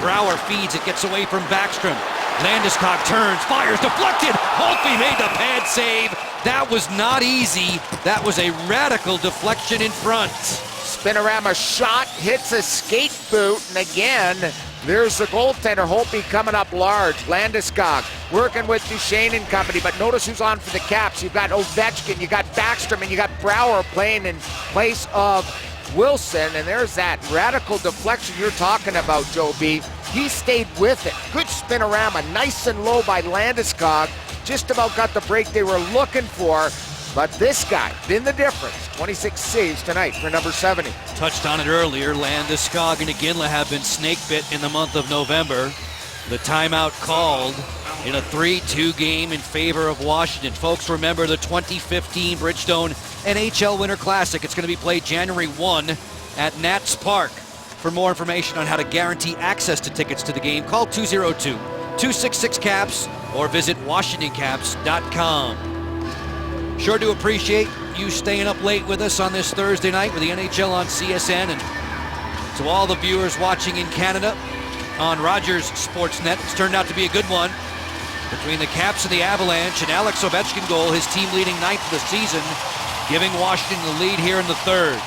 Brouwer feeds it. Gets away from Backstrom. Landeskog turns, fires, deflected. Holtby made the pad save. That was not easy. That was a radical deflection in front. Spinorama shot, hits a skate boot, and again, there's the goaltender, Holtby coming up large. Landeskog working with Duchesne and company, but notice who's on for the Caps. You've got Ovechkin, you got Backstrom, and you got Brouwer playing in place of Wilson, and there's that radical deflection you're talking about, Joe B. He stayed with it. Good spinorama, nice and low by Landeskog. Just about got the break they were looking for, but this guy, been the difference. 26 saves tonight for number 70. Touched on it earlier, Landeskog and Iginla have been snake bit in the month of November. The timeout called in a 3-2 game in favor of Washington. Folks, remember the 2015 Bridgestone NHL Winter Classic. It's going to be played January 1 at Nats Park. For more information on how to guarantee access to tickets to the game, call 202-266-CAPS or visit WashingtonCaps.com. Sure do appreciate you staying up late with us on this Thursday night with the NHL on CSN, and to all the viewers watching in Canada on Rogers Sportsnet. It's turned out to be a good one between the Caps and the Avalanche. An Alex Ovechkin goal, his team leading 9th of the season, giving Washington the lead here in the third.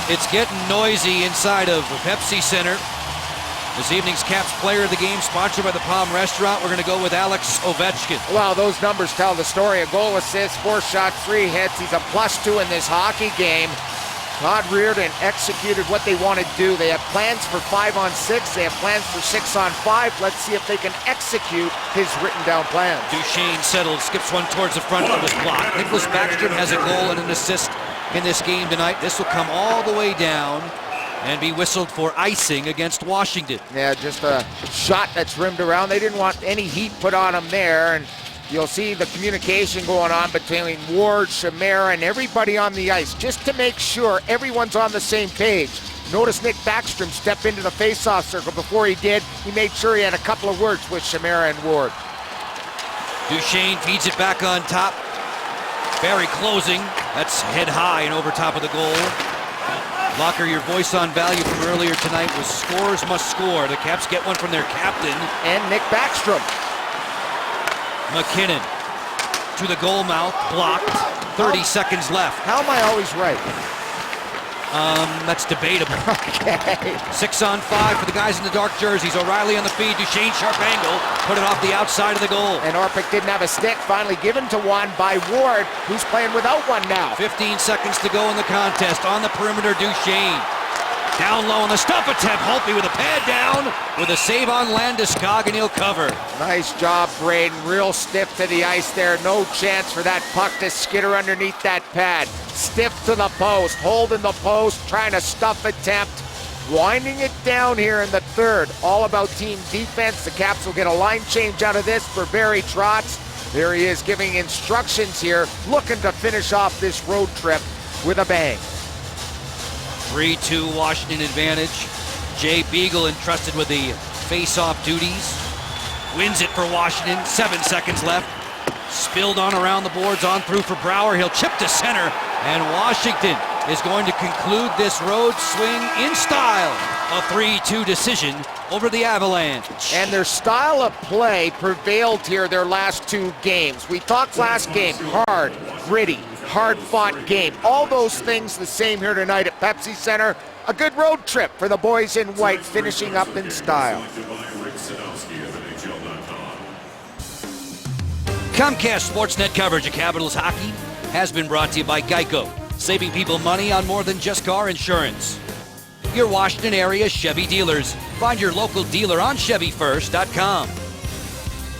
It's getting noisy inside of Pepsi Center. This evening's Caps Player of the Game, sponsored by the Palm Restaurant. We're going to go with Alex Ovechkin. Well, those numbers tell the story. A goal, assist, 4 shots, 3 hits. He's a +2 in this hockey game. Todd Reardon executed what they want to do. They have plans for 5-on-6. They have plans for 6-on-5. Let's see if they can execute his written down plans. Duchesne settles, skips one towards the front of his block. Nicholas Backstrom has a goal and an assist in this game tonight. This will come all the way down and be whistled for icing against Washington. Yeah, just a shot that's rimmed around. They didn't want any heat put on him there, and you'll see the communication going on between Ward, Chimera, and everybody on the ice, just to make sure everyone's on the same page. Notice Nick Backstrom step into the face-off circle. Before he did, he made sure he had a couple of words with Chimera and Ward. Duchesne feeds it back on top. Barry closing. That's head high and over top of the goal. Locker, your voice on value from earlier tonight was scorers must score. The Caps get one from their captain. And Nick Backstrom. McKinnon to the goal mouth, blocked. 30 seconds left. How am I always right? That's debatable. Okay. 6-on-5 for the guys in the dark jerseys. O'Reilly on the feed. Duchesne, sharp angle. Put it off the outside of the goal. And Orpik didn't have a stick. Finally given to one by Ward, who's playing without one now. 15 seconds to go in the contest. On the perimeter, Duchesne. Down low on the stop attempt. Holtby with a pad down with a save on Landeskog, and he'll cover. Nice job, Braden. Real stiff to the ice there. No chance for that puck to skitter underneath that pad. Stiff to the post, holding the post, trying to stuff attempt. Winding it down here in the third. All about team defense. The Caps will get a line change out of this for Barry Trotz. There he is giving instructions here, looking to finish off this road trip with a bang. 3-2 Washington advantage. Jay Beagle entrusted with the face-off duties. Wins it for Washington. 7 seconds left. Spilled on around the boards, on through for Brouwer. He'll chip to center, and Washington is going to conclude this road swing in style. A 3-2 decision over the Avalanche. And their style of play prevailed here their last two games. We talked last game, hard, gritty, hard-fought game. All those things the same here tonight at Pepsi Center. A good road trip for the boys in white, finishing up in style. Comcast Sportsnet coverage of Capitals hockey has been brought to you by Geico, saving people money on more than just car insurance. Your Washington area Chevy dealers. Find your local dealer on ChevyFirst.com.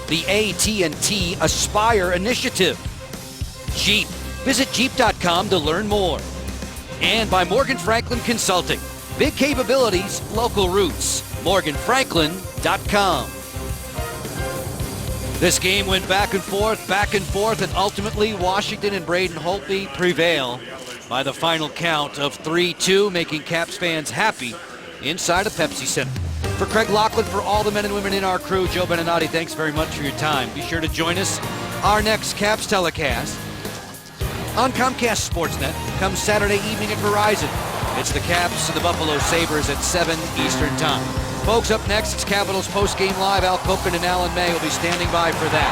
The AT&T Aspire Initiative. Jeep. Visit Jeep.com to learn more. And by Morgan Franklin Consulting. Big capabilities, local roots. MorganFranklin.com. This game went back and forth, and ultimately Washington and Braden Holtby prevail by the final count of 3-2, making Caps fans happy inside of Pepsi Center. For Craig Laughlin, for all the men and women in our crew, Joe Beninati, thanks very much for your time. Be sure to join us. Our next Caps telecast on Comcast Sportsnet comes Saturday evening at Verizon. It's the Caps and the Buffalo Sabres at 7 Eastern Time. Folks, up next, it's Capitals Post-Game Live. Al Copen and Alan May will be standing by for that.